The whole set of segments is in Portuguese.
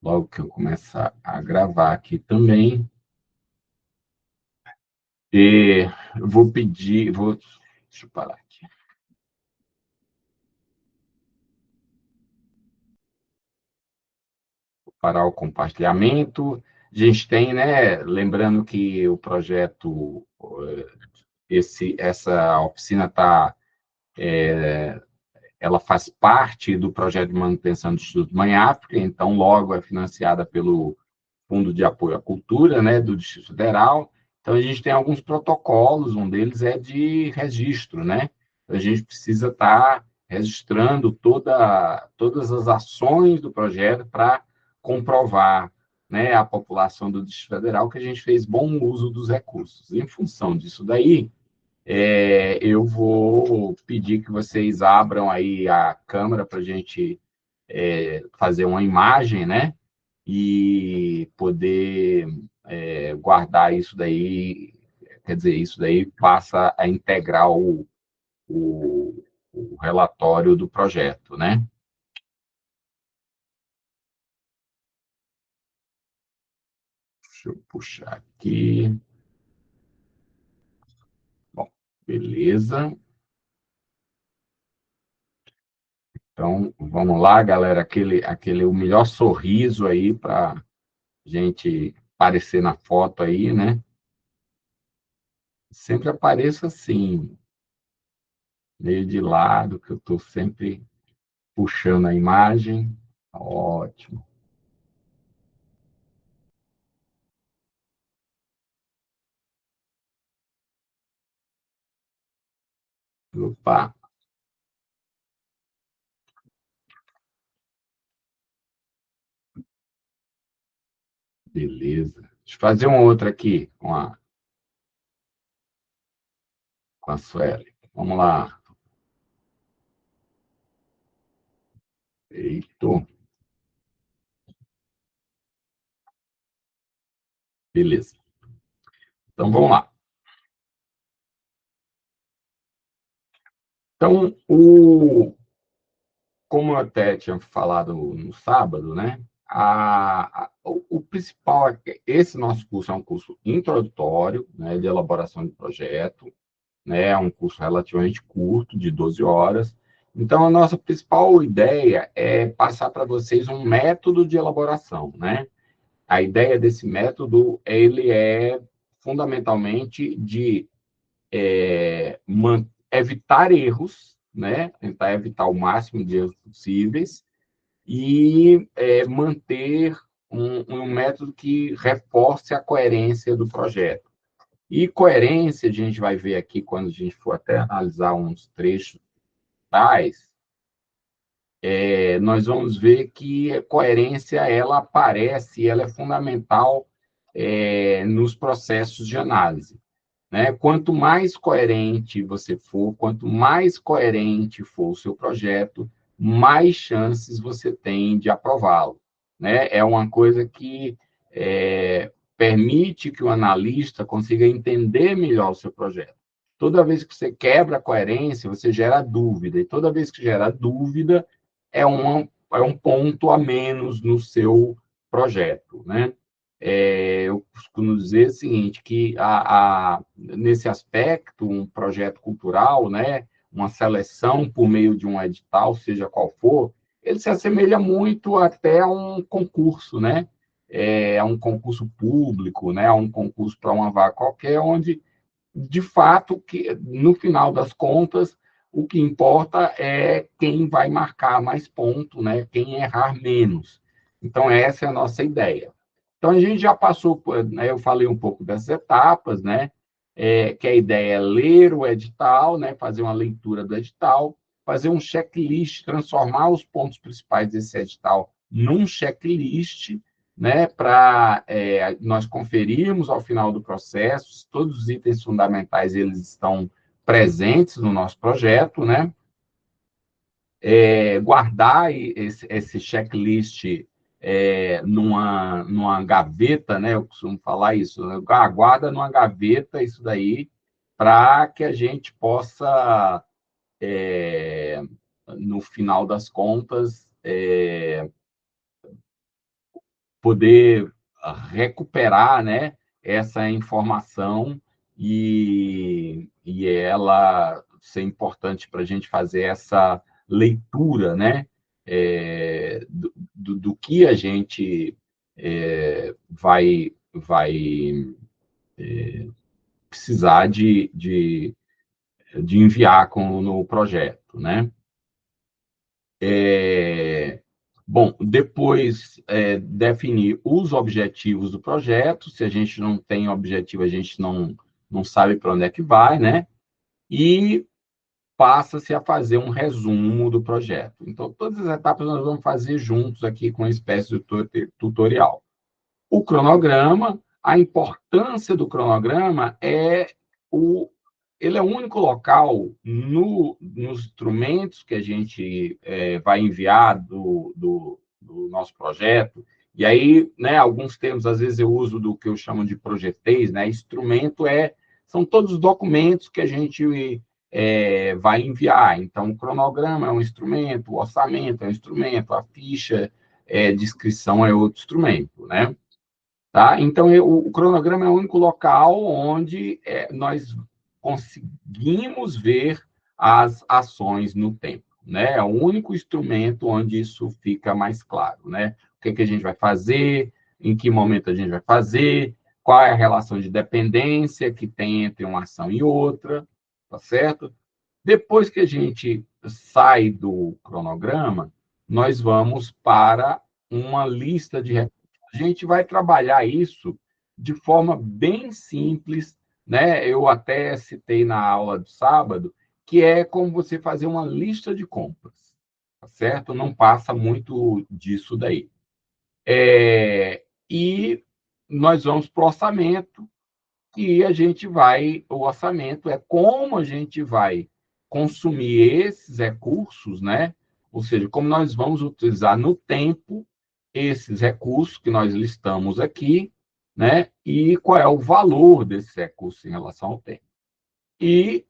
logo que eu começar a gravar aqui também. E eu vou pedir, deixa eu parar aqui. Vou parar o compartilhamento. A gente tem, né? Lembrando que o projeto, essa oficina ela faz parte do projeto de manutenção do Instituto Mãe África, então logo é financiada pelo Fundo de Apoio à Cultura, né, do Distrito Federal. Então, a gente tem alguns protocolos, um deles é de registro, né? A gente precisa estar registrando todas as ações do projeto para comprovar, né, à população do Distrito Federal que a gente fez bom uso dos recursos. Em função disso daí, eu vou pedir que vocês abram aí a câmera para a gente fazer uma imagem, né? E poder guardar isso daí, quer dizer, isso daí passa a integrar o relatório do projeto, né? Deixa eu puxar aqui. Bom, beleza. Então, vamos lá, galera, o melhor sorriso aí para gente aparecer na foto aí, né? Sempre apareça assim, meio de lado, que eu estou sempre puxando a imagem. Ótimo. Opa, beleza. Deixa eu fazer uma outra aqui com a Sueli. Vamos lá. Eito. Beleza. Então, vamos lá. Então, como eu até tinha falado no sábado, né? O principal é que esse nosso curso é um curso introdutório, né, de elaboração de projeto, né? É um curso relativamente curto, de 12 horas. Então, a nossa principal ideia é passar para vocês um método de elaboração, né? A ideia desse método, ele é fundamentalmente de evitar erros, né? Tentar evitar o máximo de erros possíveis e manter um método que reforce a coerência do projeto. E coerência, a gente vai ver aqui quando a gente for até analisar uns trechos tais, nós vamos ver que a coerência ela aparece, ela é fundamental nos processos de análise, né? Quanto mais coerente você for, quanto mais coerente for o seu projeto, mais chances você tem de aprová-lo, né? É uma coisa que permite que o analista consiga entender melhor o seu projeto. Toda vez que você quebra a coerência, você gera dúvida, e toda vez que gera dúvida, é um ponto a menos no seu projeto, né? Eu costumo dizer o seguinte, que nesse aspecto, um projeto cultural, né, uma seleção por meio de um edital, seja qual for, ele se assemelha muito até a um concurso, né? A um concurso público, né? A um concurso para uma vaga qualquer, onde, de fato, que no final das contas, o que importa é quem vai marcar mais ponto, né? Quem errar menos. Então, essa é a nossa ideia. Então, a gente já passou, né, eu falei um pouco dessas etapas, né? Que a ideia é ler o edital, né? Fazer uma leitura do edital, fazer um checklist, transformar os pontos principais desse edital num checklist, né? Para nós conferirmos ao final do processo, todos os itens fundamentais eles estão presentes no nosso projeto, né? Guardar esse checklist numa gaveta, né? Eu costumo falar isso, né? Guarda numa gaveta isso daí, para que a gente possa, no final das contas, poder recuperar, né, essa informação e ela ser importante para a gente fazer essa leitura, né, do que a gente vai precisar de enviar no projeto, né? Bom, depois definir os objetivos do projeto. Se a gente não tem objetivo, a gente não sabe para onde é que vai, né? E passa-se a fazer um resumo do projeto. Então, todas as etapas nós vamos fazer juntos aqui com uma espécie de tutorial. O cronograma, a importância do cronograma ele é o único local nos instrumentos que a gente vai enviar do nosso projeto. E aí, né, alguns termos, às vezes eu uso do que eu chamo de projetês, né? Instrumento são todos os documentos que a gente vai enviar. Então, o cronograma é um instrumento, o orçamento é um instrumento, a ficha de inscrição é outro instrumento, né? Tá? Então, o cronograma é o único local onde nós conseguimos ver as ações no tempo. Né? É o único instrumento onde isso fica mais claro. Né? O que, que a gente vai fazer, em que momento a gente vai fazer, qual é a relação de dependência que tem entre uma ação e outra, tá certo? Depois que a gente sai do cronograma, nós vamos para uma lista de recursos. A gente vai trabalhar isso de forma bem simples, né? Eu até citei na aula do sábado, que é como você fazer uma lista de compras, tá certo? Não passa muito disso daí. E nós vamos para o orçamento, e o orçamento é como a gente vai consumir esses recursos, né? Ou seja, como nós vamos utilizar no tempo esses recursos que nós listamos aqui, né? E qual é o valor desses recursos em relação ao tempo. E,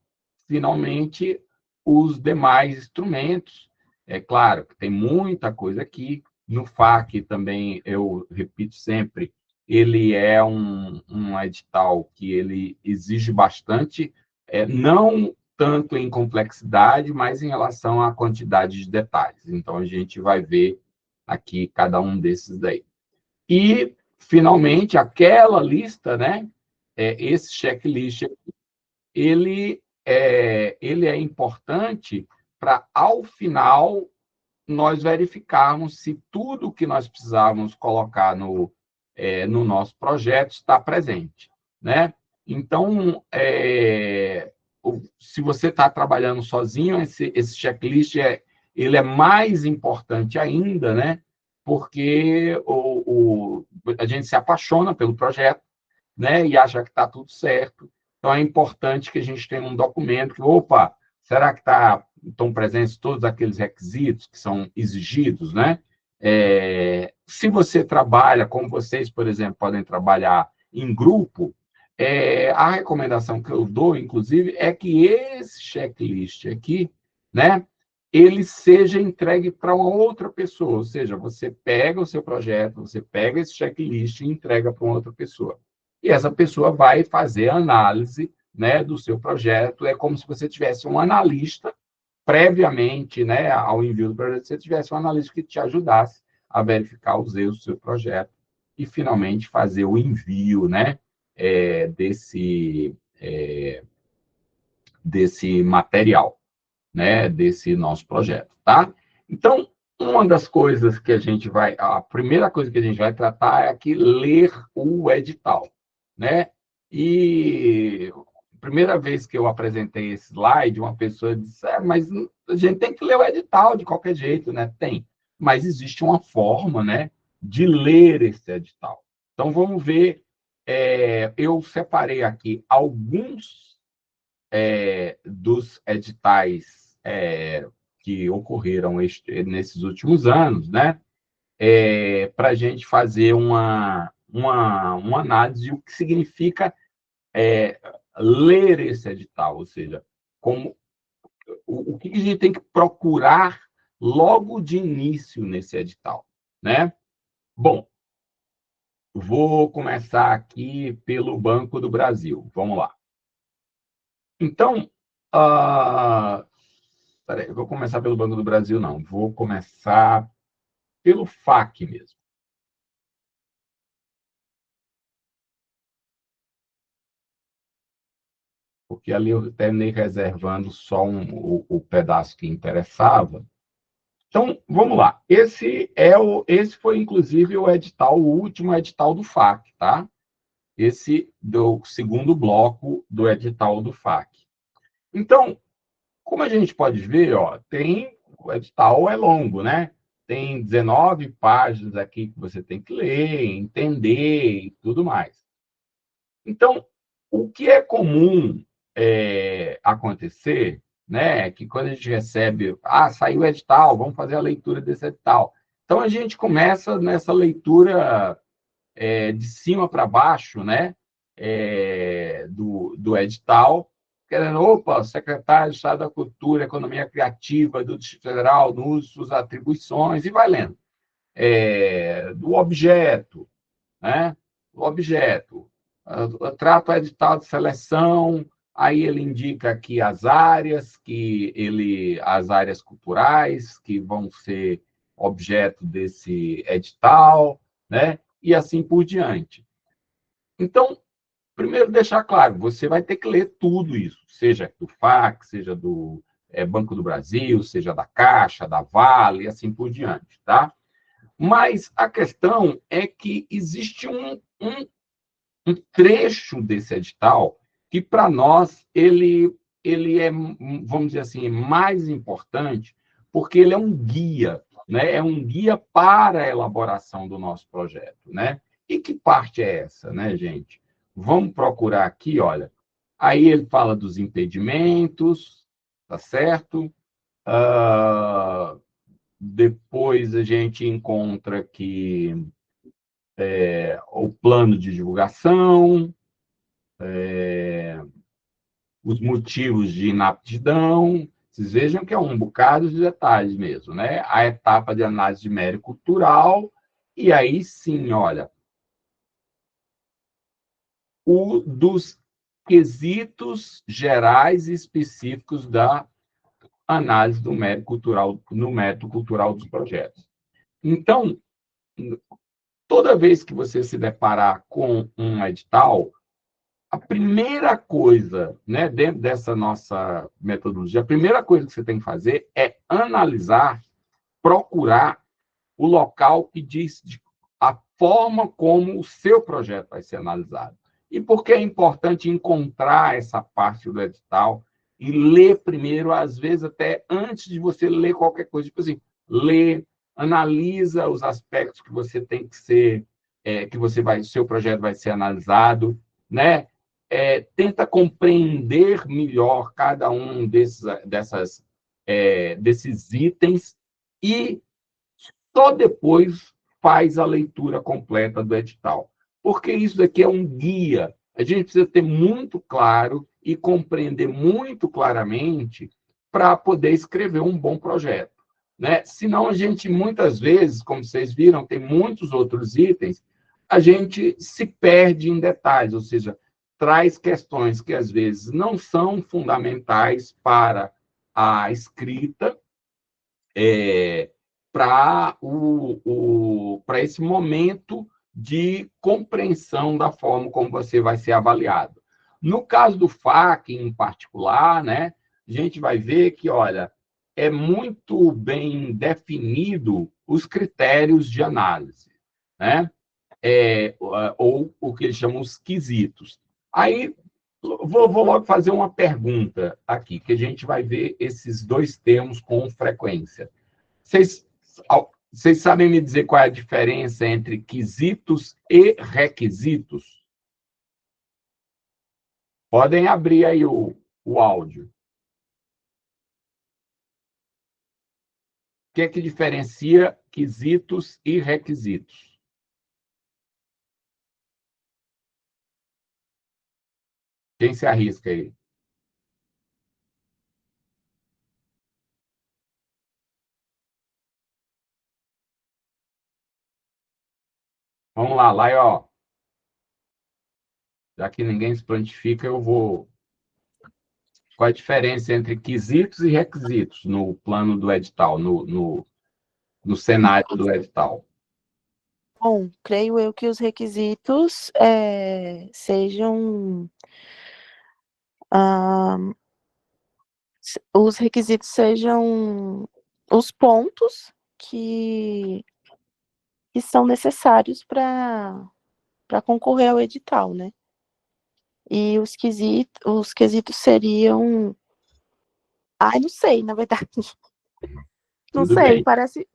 finalmente, os demais instrumentos. É claro que tem muita coisa aqui. No FAQ também, eu repito sempre, ele é um edital que ele exige bastante, não tanto em complexidade, mas em relação à quantidade de detalhes. Então, a gente vai ver aqui cada um desses daí. E, finalmente, aquela lista, né? Esse checklist ele é importante para, ao final, nós verificarmos se tudo que nós precisávamos colocar no nosso projeto está presente, né? Então, se você está trabalhando sozinho, esse checklist ele é mais importante ainda, né? Porque a gente se apaixona pelo projeto, né? E acha que está tudo certo. Então, é importante que a gente tenha um documento que, opa, será que estão presentes todos aqueles requisitos que são exigidos, né? Se você trabalha, como vocês, por exemplo, podem trabalhar em grupo, a recomendação que eu dou, inclusive, é que esse checklist aqui, né, ele seja entregue para uma outra pessoa, ou seja, você pega o seu projeto, você pega esse checklist e entrega para uma outra pessoa. E essa pessoa vai fazer a análise, né, do seu projeto. É como se você tivesse um analista previamente, né, ao envio do projeto, você tivesse um analista que te ajudasse a verificar os erros do seu projeto e, finalmente, fazer o envio, né, desse material, né, desse nosso projeto, tá? Então, uma das coisas que a primeira coisa que a gente vai tratar é aqui ler o edital, né? E a primeira vez que eu apresentei esse slide, uma pessoa disse, mas a gente tem que ler o edital de qualquer jeito, né? Tem, mas existe uma forma, né, de ler esse edital. Então, vamos ver, eu separei aqui alguns dos editais que ocorreram nesses últimos anos, né? Para a gente fazer uma análise do que significa ler esse edital, ou seja, o que a gente tem que procurar logo de início nesse edital, né? Bom, Vou começar aqui pelo Banco do Brasil. Vamos lá. Então, peraí, eu vou começar pelo Banco do Brasil, não. Vou começar pelo FAC mesmo. Porque ali eu terminei reservando só o pedaço que interessava. Então, vamos lá. Esse foi, inclusive, o edital, o último edital do FAC, tá? Esse do segundo bloco do edital do FAC. Então, como a gente pode ver, ó, o edital é longo, né? Tem 19 páginas aqui que você tem que ler, entender e tudo mais. Então, o que é comum acontecer, né, é que quando a gente recebe, saiu o edital, vamos fazer a leitura desse edital. Então, a gente começa nessa leitura de cima para baixo, né, do edital, querendo, opa, secretário de Estado da Cultura, Economia Criativa do Distrito Federal, no uso de suas atribuições, e vai lendo. Do objeto, né? O objeto. Trata o edital de seleção, aí ele indica aqui as áreas culturais que vão ser objeto desse edital, né? E assim por diante. Então, primeiro deixar claro, você vai ter que ler tudo isso, seja do FAC, seja do Banco do Brasil, seja da Caixa, da Vale, e assim por diante, tá? Mas a questão é que existe um trecho desse edital que, para nós, ele é, vamos dizer assim, mais importante, porque ele é um guia, né? É um guia para a elaboração do nosso projeto, né? E que parte é essa, né, gente? Vamos procurar aqui, olha. Aí ele fala dos impedimentos, tá certo? Depois a gente encontra que o plano de divulgação, os motivos de inaptidão. Vocês vejam que é um bocado de detalhes mesmo, né? A etapa de análise de mérito cultural, e aí sim, olha, o dos quesitos gerais e específicos da análise do mérito cultural, no mérito cultural dos projetos. Então, toda vez que você se deparar com um edital, a primeira coisa, né, dentro dessa nossa metodologia, a primeira coisa que você tem que fazer é analisar, procurar o local que diz a forma como o seu projeto vai ser analisado. E por que é importante encontrar essa parte do edital e ler primeiro, às vezes até antes de você ler qualquer coisa, tipo assim, lê, analisa os aspectos que você tem que ser, que você vai, seu projeto vai ser analisado, né? Tenta compreender melhor cada um desses itens e só depois faz a leitura completa do edital. Porque isso aqui é um guia. A gente precisa ter muito claro e compreender muito claramente para poder escrever um bom projeto. Né? Senão, a gente, muitas vezes, como vocês viram, tem muitos outros itens, a gente se perde em detalhes, ou seja, traz questões que, às vezes, não são fundamentais para a escrita, para esse momento de compreensão da forma como você vai ser avaliado. No caso do FAQ, em particular, né, a gente vai ver que, olha, é muito bem definido os critérios de análise, né? Ou o que eles chamam os quesitos. Aí, vou logo fazer uma pergunta aqui, que a gente vai ver esses dois termos com frequência. Vocês, vocês sabem me dizer qual é a diferença entre quesitos e requisitos? Podem abrir aí o áudio. O que é que diferencia quesitos e requisitos? Quem se arrisca aí? Vamos lá, Laió. Já que ninguém se prontifica, eu vou. Qual a diferença entre quesitos e requisitos no plano do edital, no cenário do edital? Bom, creio eu que os requisitos sejam ah, os requisitos sejam os pontos que, que são necessários para concorrer ao edital, né? E os quesitos seriam. Ai, não sei, na verdade. Não Tudo sei, bem.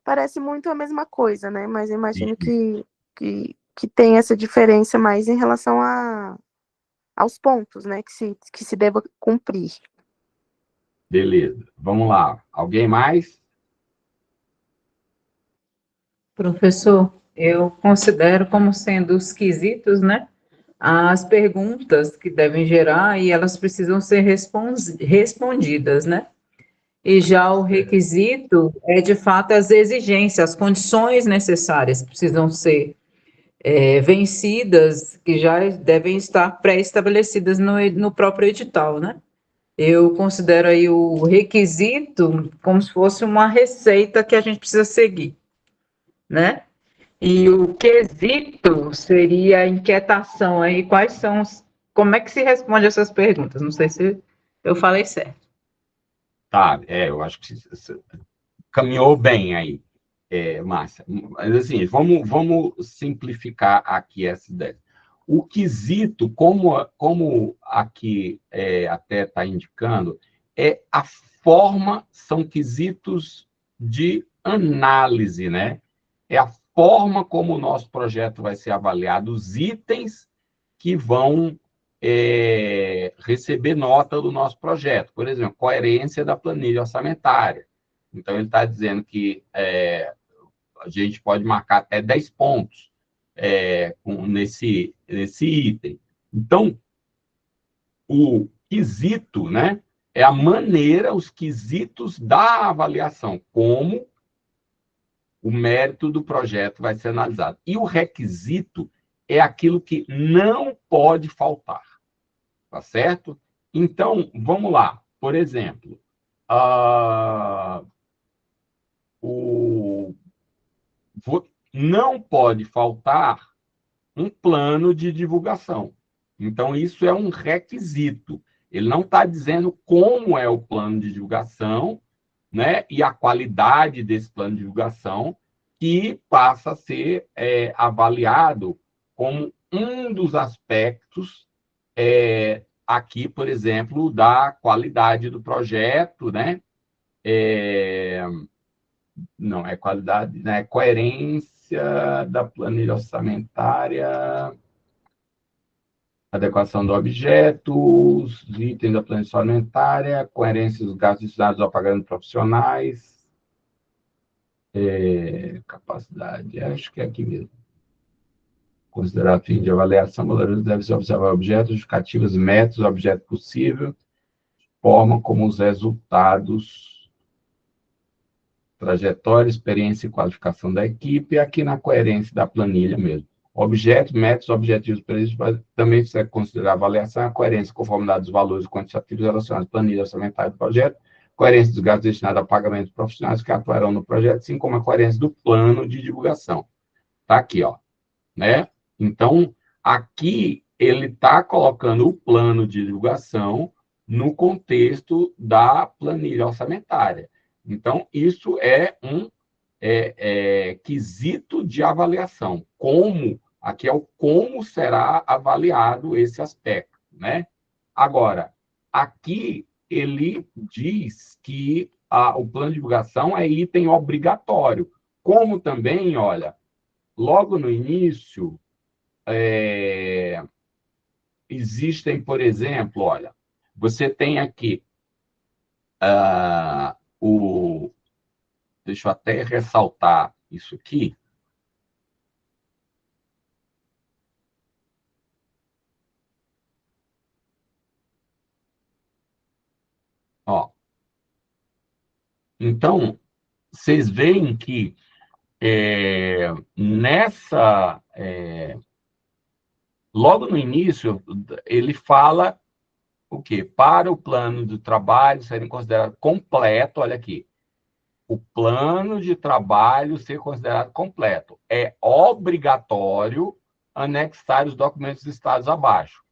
parece muito a mesma coisa, né? Mas eu imagino que tem essa diferença mais em relação aos pontos, né? Que se deva cumprir. Beleza. Vamos lá. Alguém mais? Professor, eu considero como sendo os quesitos, né? As perguntas que devem gerar e elas precisam ser respondidas, né? E já o requisito é, de fato, as exigências, as condições necessárias precisam ser vencidas, que já devem estar pré-estabelecidas no próprio edital, né? Eu considero aí o requisito como se fosse uma receita que a gente precisa seguir, né? E o quesito seria a inquietação aí, quais são os, como é que se responde essas perguntas? Não sei se eu falei certo. Tá, eu acho que você caminhou bem aí, Márcia. Mas, assim, vamos simplificar aqui essa ideia. O quesito, como aqui até está indicando, é a forma, são quesitos de análise, né? É a forma como o nosso projeto vai ser avaliado, os itens que vão receber nota do nosso projeto. Por exemplo, coerência da planilha orçamentária. Então, ele está dizendo que a gente pode marcar até 10 pontos nesse item. Então, o quesito, né, é a maneira, os quesitos da avaliação, como o mérito do projeto vai ser analisado. E o requisito é aquilo que não pode faltar, tá certo? Então, vamos lá. Por exemplo, uh, o, não pode faltar um plano de divulgação. Então, isso é um requisito. Ele não está dizendo como é o plano de divulgação, né, e a qualidade desse plano de divulgação, que passa a ser avaliado como um dos aspectos aqui, por exemplo, da qualidade do projeto, né? Não, é qualidade, né? Coerência da planilha orçamentária, adequação do objeto, os itens da planilha orçamentária, coerência dos gastos destinados ao pagamento profissionais, capacidade, acho que é aqui mesmo. Considerar fim de avaliação, valores deve-se observar objetos, justificativas, métodos, objeto possível, forma como os resultados, trajetória, experiência e qualificação da equipe, e aqui na coerência da planilha mesmo. Objetos, métodos, objetivos previstos, também se considerar avaliação, a coerência, conformidade dos valores quantitativos relacionados à planilha orçamentária do projeto, coerência dos gastos destinados a pagamentos profissionais que atuarão no projeto, assim como a coerência do plano de divulgação. Está aqui, ó, né? Então, aqui ele está colocando o plano de divulgação no contexto da planilha orçamentária. Então, isso é um quesito de avaliação. Como, aqui é o como será avaliado esse aspecto, né? Agora, aqui ele diz que o plano de divulgação é item obrigatório. Como também, olha, logo no início, existem, por exemplo, olha, você tem aqui o. Deixa eu até ressaltar isso aqui. Ó, então, vocês veem que logo no início, ele fala o quê? Para o plano de trabalho serem considerado completo, olha aqui, o plano de trabalho ser considerado completo. É obrigatório anexar os documentos listados abaixo.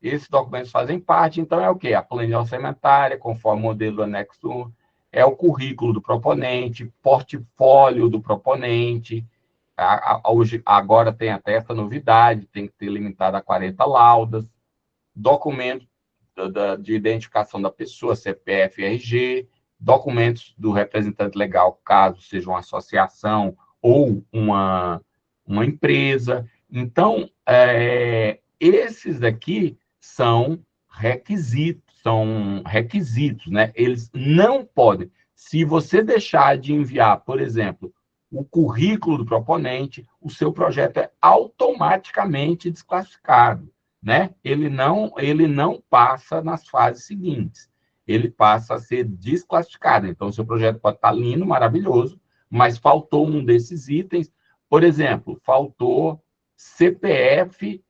Esses documentos fazem parte, então, é o quê? A planilha orçamentária, conforme o modelo do anexo 1, é o currículo do proponente, portfólio do proponente. Hoje, agora tem até essa novidade, tem que ter limitado a 40 laudas, documentos de identificação da pessoa, CPF e RG, documentos do representante legal, caso seja uma associação ou uma empresa. Então, esses aqui são requisitos, né? Eles não podem. Se você deixar de enviar, por exemplo, o currículo do proponente, o seu projeto é automaticamente desclassificado, né? Ele não passa nas fases seguintes. Ele passa a ser desclassificado. Então, o seu projeto pode estar lindo, maravilhoso, mas faltou um desses itens. Por exemplo, faltou CPF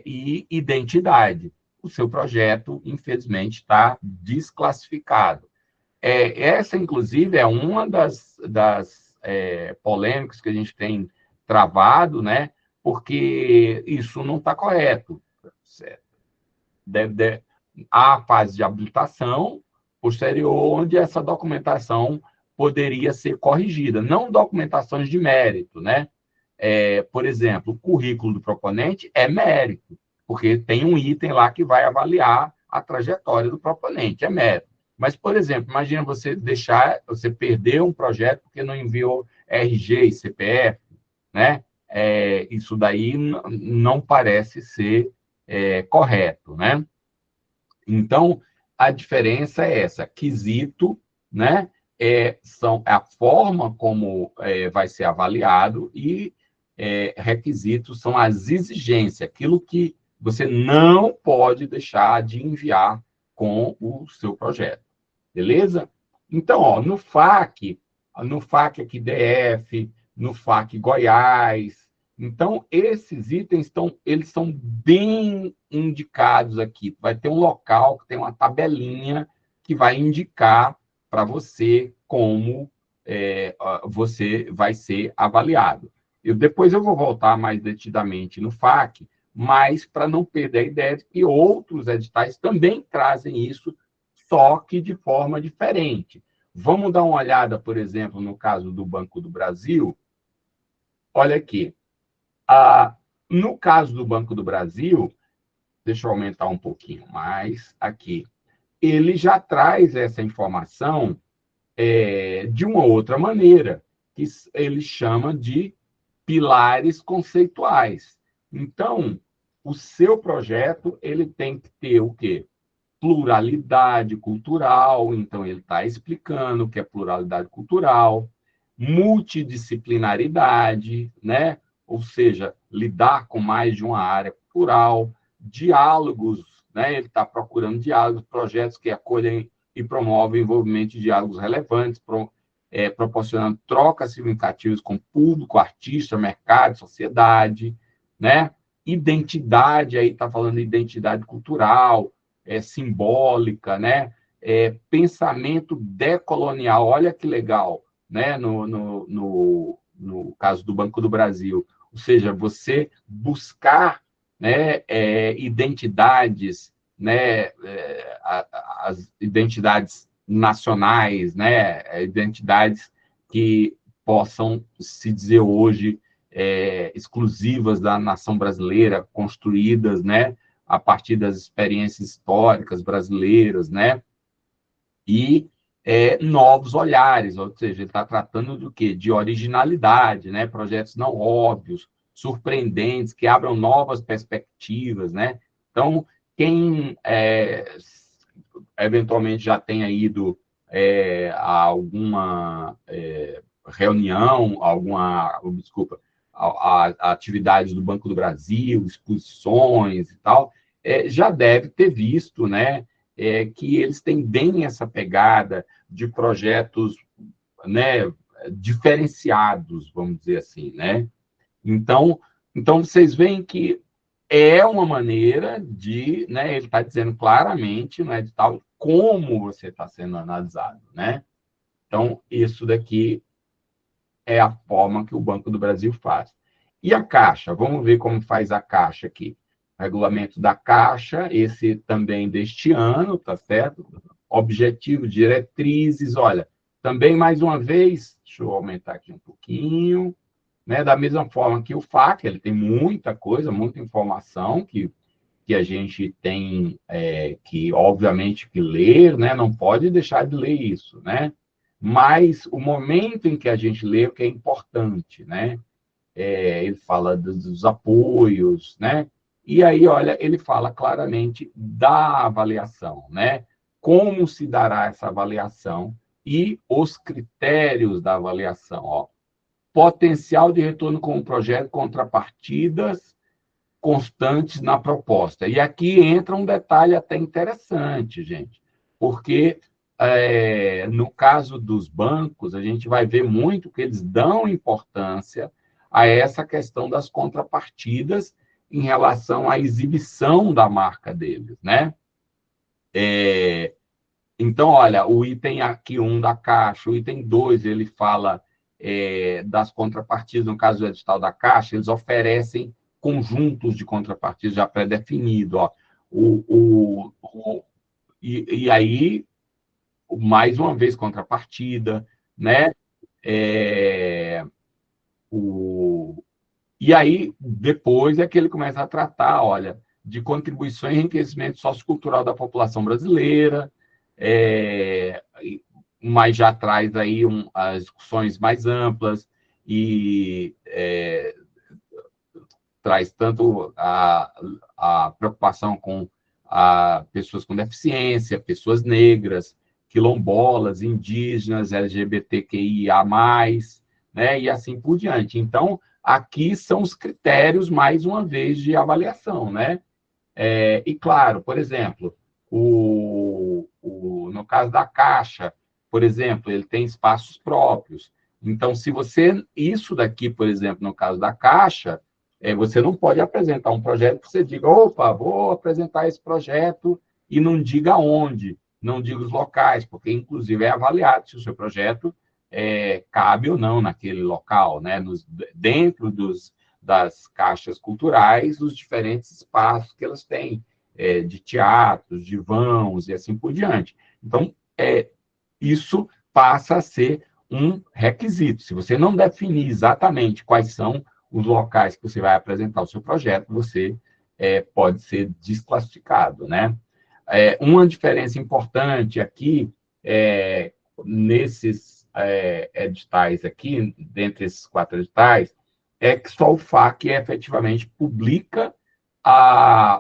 e identidade. O seu projeto, infelizmente, está desclassificado. Essa, inclusive, é uma das polêmicas que a gente tem travado, né? Porque isso não está correto. Certo? Há a fase de habilitação posterior, onde essa documentação poderia ser corrigida, não documentações de mérito, né? Por exemplo, o currículo do proponente é mérito, porque tem um item lá que vai avaliar a trajetória do proponente, é mérito. Mas, por exemplo, imagina você perder um projeto porque não enviou RG e CPF, né? Isso daí não parece ser correto, né? Então, a diferença é essa, quesito, né? São a forma como vai ser avaliado e requisitos são as exigências, aquilo que você não pode deixar de enviar com o seu projeto, beleza? Então, ó, no FAQ aqui DF, no FAQ Goiás, então esses itens eles são bem indicados aqui. Vai ter um local que tem uma tabelinha que vai indicar para você como você vai ser avaliado. Depois eu vou voltar mais detidamente no FAQ, mas para não perder a ideia de que outros editais também trazem isso, só que de forma diferente. Vamos dar uma olhada, por exemplo, no caso do Banco do Brasil. Olha aqui. No caso do Banco do Brasil, deixa eu aumentar um pouquinho mais aqui. Ele já traz essa informação de uma outra maneira, que ele chama de pilares conceituais. Então, o seu projeto ele tem que ter o quê? Pluralidade cultural, então ele está explicando o que é pluralidade cultural, multidisciplinaridade, né? Ou seja, lidar com mais de uma área cultural, diálogos, né? Ele está procurando diálogos, projetos que acolhem e promovem o envolvimento de diálogos relevantes, proporcionando trocas significativas com público, artista, mercado, sociedade, né? Identidade, aí está falando de identidade cultural, simbólica, né? Pensamento decolonial, olha que legal, né? No caso do Banco do Brasil, ou seja, você buscar, né, identidades, né, as identidades nacionais, né, identidades que possam se dizer hoje exclusivas da nação brasileira, construídas, né, a partir das experiências históricas brasileiras, né, e novos olhares, ou seja, ele está tratando do quê? De originalidade, né, projetos não óbvios, surpreendentes, que abram novas perspectivas, né, então, quem eventualmente já tenha ido a alguma reunião, desculpa, a atividades do Banco do Brasil, exposições e tal, já deve ter visto, né, que eles têm bem essa pegada de projetos, né, diferenciados, vamos dizer assim, né? Então, vocês veem que é uma maneira de, né, ele está dizendo claramente no edital como você está sendo analisado, né? Então, isso daqui é a forma que o Banco do Brasil faz. E a Caixa? Vamos ver como faz a Caixa aqui. Regulamento da Caixa, esse também deste ano, tá certo? Objetivo, diretrizes, olha, também mais uma vez, deixa eu aumentar aqui um pouquinho, né? Da mesma forma que o FAQ, ele tem muita coisa, muita informação que a gente tem que, obviamente, que ler, né? Não pode deixar de ler isso, né? Mas o momento em que a gente lê o que é importante, né? Ele fala dos apoios, né? E aí, olha, ele fala claramente da avaliação, né? Como se dará essa avaliação e os critérios da avaliação, ó. Potencial de retorno com o projeto, contrapartidas constantes na proposta. E aqui entra um detalhe até interessante, gente, porque no caso dos bancos, a gente vai ver muito que eles dão importância a essa questão das contrapartidas em relação à exibição da marca deles, né? Então, olha, o item aqui 1 da Caixa, o item 2, ele fala das contrapartidas, no caso do edital da Caixa, eles oferecem conjuntos de contrapartidas já pré-definidos. E aí, mais uma vez, contrapartida, né? É, o, e aí, depois é que ele começa a tratar, olha, de contribuição e enriquecimento sociocultural da população brasileira, é, mas já traz aí as discussões mais amplas e traz tanto a preocupação com pessoas com deficiência, pessoas negras, quilombolas, indígenas, LGBTQIA+, né, e assim por diante. Então, aqui são os critérios, mais uma vez, de avaliação, né? E, claro, por exemplo, no caso da Caixa, por exemplo, ele tem espaços próprios. Então, se você... Isso daqui, por exemplo, no caso da Caixa, você não pode apresentar um projeto que você diga, opa, vou apresentar esse projeto e não diga onde, não diga os locais, porque, inclusive, é avaliado se o seu projeto cabe ou não naquele local, né? Dentro das caixas culturais, os diferentes espaços que elas têm, de teatros, de vãos e assim por diante. Então, isso passa a ser um requisito. Se você não definir exatamente quais são os locais que você vai apresentar o seu projeto, você pode ser desclassificado, né? Uma diferença importante aqui, nesses editais aqui, dentre esses 4 editais, é que só o FAQ efetivamente publica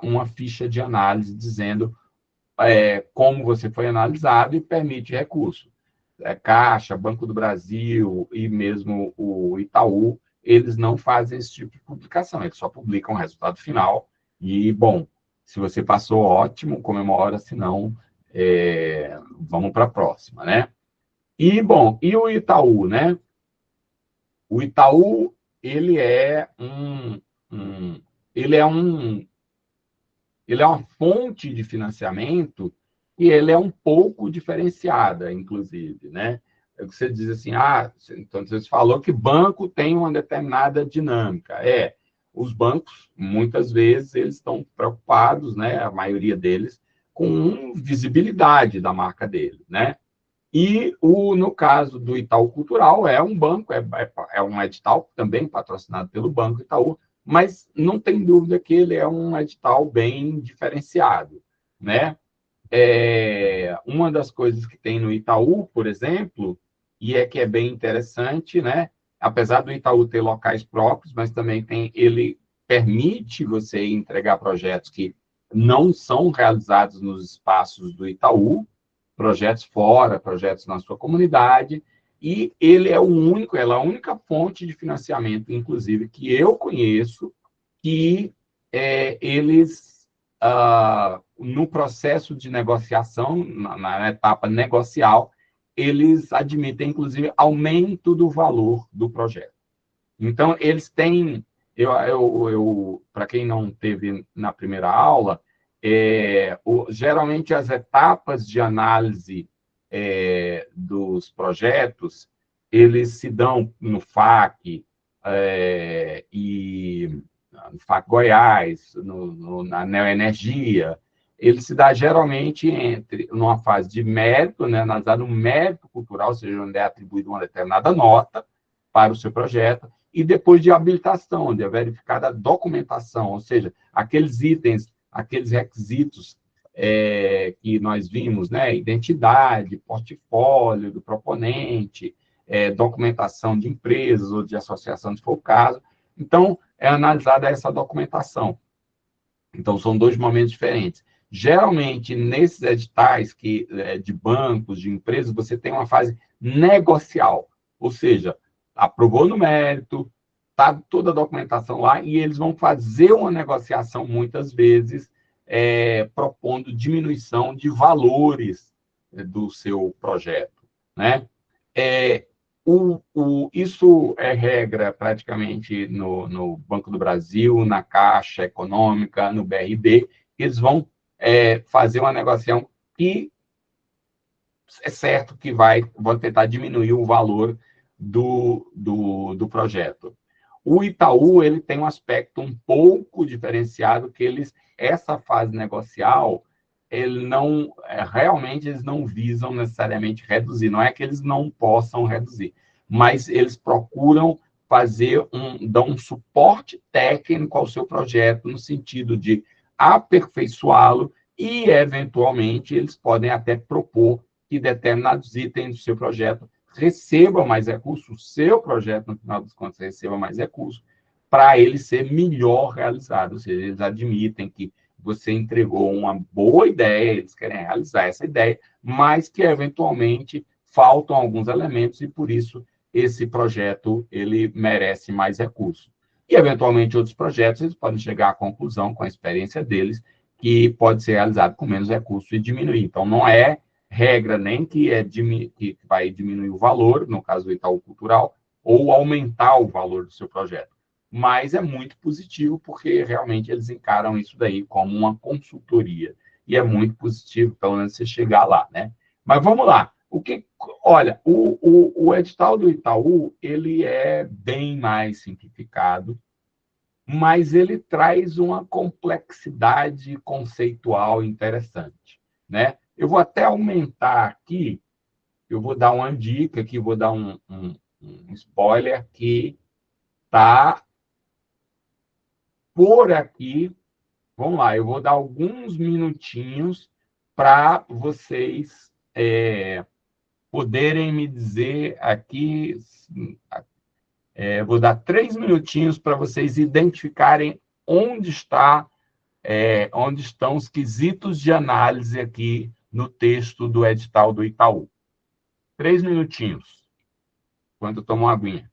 uma ficha de análise dizendo como você foi analisado e permite recurso. Caixa, Banco do Brasil e mesmo o Itaú, eles não fazem esse tipo de publicação, eles só publicam o resultado final e, bom, se você passou, ótimo, comemora, se não, vamos para a próxima, né? E, bom, e o Itaú, né? O Itaú, ele é ele é uma fonte de financiamento e ele é um pouco diferenciada, inclusive, né? Você diz assim, então você falou que banco tem uma determinada dinâmica. Os bancos, muitas vezes, eles estão preocupados, né, a maioria deles, com visibilidade da marca deles, né? E, no caso do Itaú Cultural, é um banco, é um edital também patrocinado pelo Banco Itaú, mas não tem dúvida que ele é um edital bem diferenciado, né? Uma das coisas que tem no Itaú, por exemplo, e que é bem interessante, né? Apesar do Itaú ter locais próprios, mas também ele permite você entregar projetos que não são realizados nos espaços do Itaú, projetos fora, projetos na sua comunidade, e ele é ela é a única fonte de financiamento, inclusive, que eu conheço, que eles, no processo de negociação, na etapa negocial, eles admitem, inclusive, aumento do valor do projeto. Então, eles têm, para quem não teve na primeira aula, geralmente as etapas de análise dos projetos, eles se dão no FAC, e no FAC Goiás, na Neoenergia, ele se dá geralmente numa fase de mérito, né, analisado um mérito cultural, ou seja, onde é atribuída uma determinada nota para o seu projeto, e depois de habilitação, onde é verificada a documentação, ou seja, aqueles itens, aqueles requisitos que nós vimos, né, identidade, portfólio do proponente, documentação de empresas ou de associação, se for o caso. Então, é analisada essa documentação. Então, são dois momentos diferentes. Geralmente, nesses editais de bancos, de empresas, você tem uma fase negocial, ou seja, aprovou no mérito, está toda a documentação lá, e eles vão fazer uma negociação, muitas vezes, propondo diminuição de valores do seu projeto, né? Isso é regra praticamente no Banco do Brasil, na Caixa Econômica, no BRB, eles vão fazer uma negociação que é certo que vão tentar diminuir o valor do projeto. O Itaú ele tem um aspecto um pouco diferenciado, que essa fase negocial, realmente eles não visam necessariamente reduzir, não é que eles não possam reduzir, mas eles procuram dar um suporte técnico ao seu projeto, no sentido de aperfeiçoá-lo, e, eventualmente, eles podem até propor que determinados itens do seu projeto recebam mais recursos, o seu projeto, no final das contas, receba mais recursos, para ele ser melhor realizado. Ou seja, eles admitem que você entregou uma boa ideia, eles querem realizar essa ideia, mas que, eventualmente, faltam alguns elementos e, por isso, esse projeto ele merece mais recursos. E, eventualmente, outros projetos eles podem chegar à conclusão, com a experiência deles, que pode ser realizado com menos recursos e diminuir. Então, não é regra nem que vai diminuir o valor, no caso do Itaú Cultural, ou aumentar o valor do seu projeto. Mas é muito positivo, porque realmente eles encaram isso daí como uma consultoria. E é muito positivo, pelo menos, você chegar lá, né? Mas vamos lá. Olha, o edital do Itaú, ele é bem mais simplificado, mas ele traz uma complexidade conceitual interessante, né? Eu vou até aumentar aqui, eu vou dar uma dica aqui, vou dar um spoiler que está por aqui. Vamos lá, eu vou dar alguns minutinhos para vocês poderem me dizer aqui. Vou dar 3 minutinhos para vocês identificarem onde estão os quesitos de análise aqui no texto do edital do Itaú. 3 minutinhos, enquanto eu tomo uma aguinha.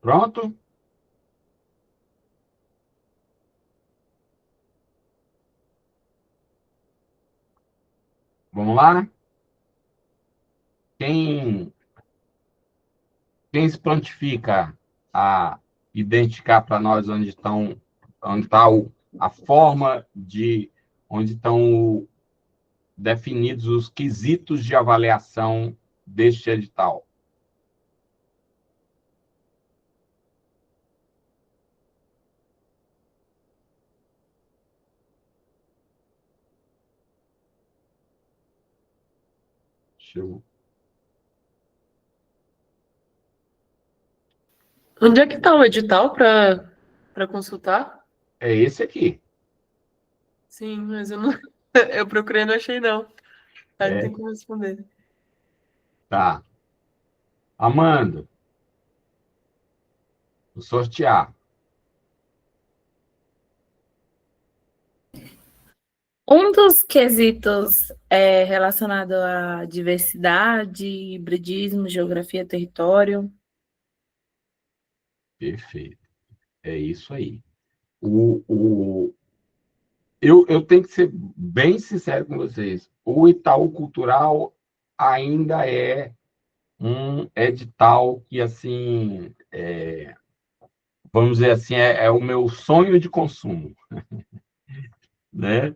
Pronto? Vamos lá? Quem, quem se prontifica a identificar para nós onde está a forma de, onde estão definidos os quesitos de avaliação deste edital? Deixa eu... Onde é que está o edital para consultar? É esse aqui. Sim, mas eu não. Eu procurei e não achei, não. Aí não É, tem como responder. tá. Amanda, vou sortear. Um dos quesitos é relacionado à diversidade, hibridismo, geografia, território. Perfeito. É isso aí. Eu tenho que ser bem sincero com vocês. O Itaú Cultural ainda é um edital que, assim, vamos dizer assim, é o meu sonho de consumo, né?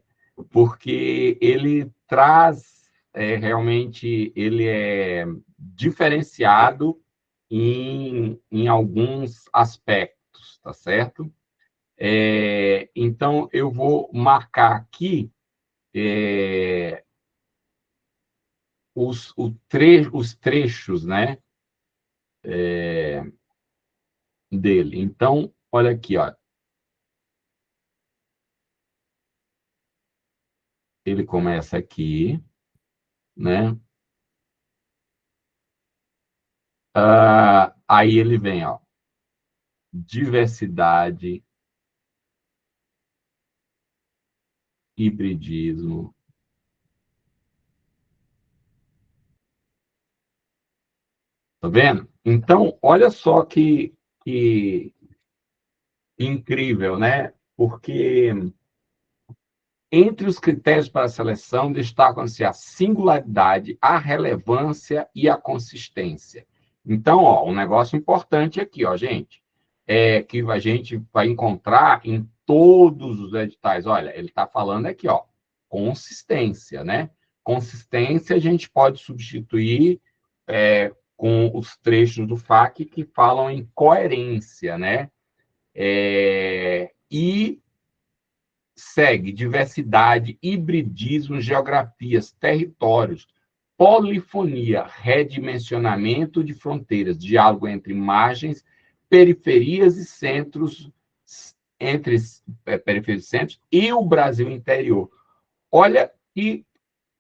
Porque ele traz, realmente, ele é diferenciado em alguns aspectos, tá certo? Então, eu vou marcar aqui os trechos, né, dele. Então, olha aqui, ó. Ele começa aqui, né? Aí ele vem, ó, diversidade, hibridismo. Tá vendo? Então, olha só que incrível, né? Porque entre os critérios para a seleção destacam-se a singularidade, a relevância e a consistência. Então, ó, um negócio importante aqui, ó, gente, é que a gente vai encontrar em todos os editais. Olha, ele está falando aqui, ó, consistência, né? Consistência a gente pode substituir com os trechos do FAQ que falam em coerência, né? E segue diversidade, hibridismo, geografias, territórios, polifonia, redimensionamento de fronteiras, diálogo entre margens, periferias e centros, entre periferias e centros e o Brasil interior. Olha que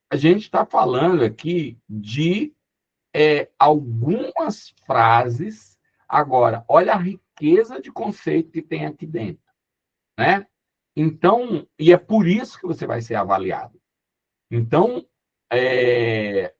a gente está falando aqui de algumas frases. Agora, olha a riqueza de conceito que tem aqui dentro, né? Então, e é por isso que você vai ser avaliado. Então, é,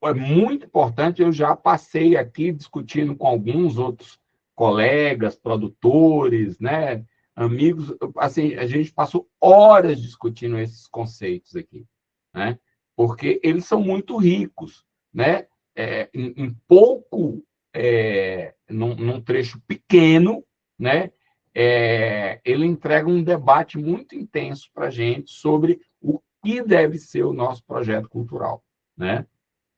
é muito importante. Eu já passei aqui discutindo com alguns outros colegas, produtores, né, amigos. Assim, a gente passou horas discutindo esses conceitos aqui, né? Porque eles são muito ricos, né? Em pouco, num trecho pequeno, né? Ele entrega um debate muito intenso para a gente sobre o que deve ser o nosso projeto cultural, né?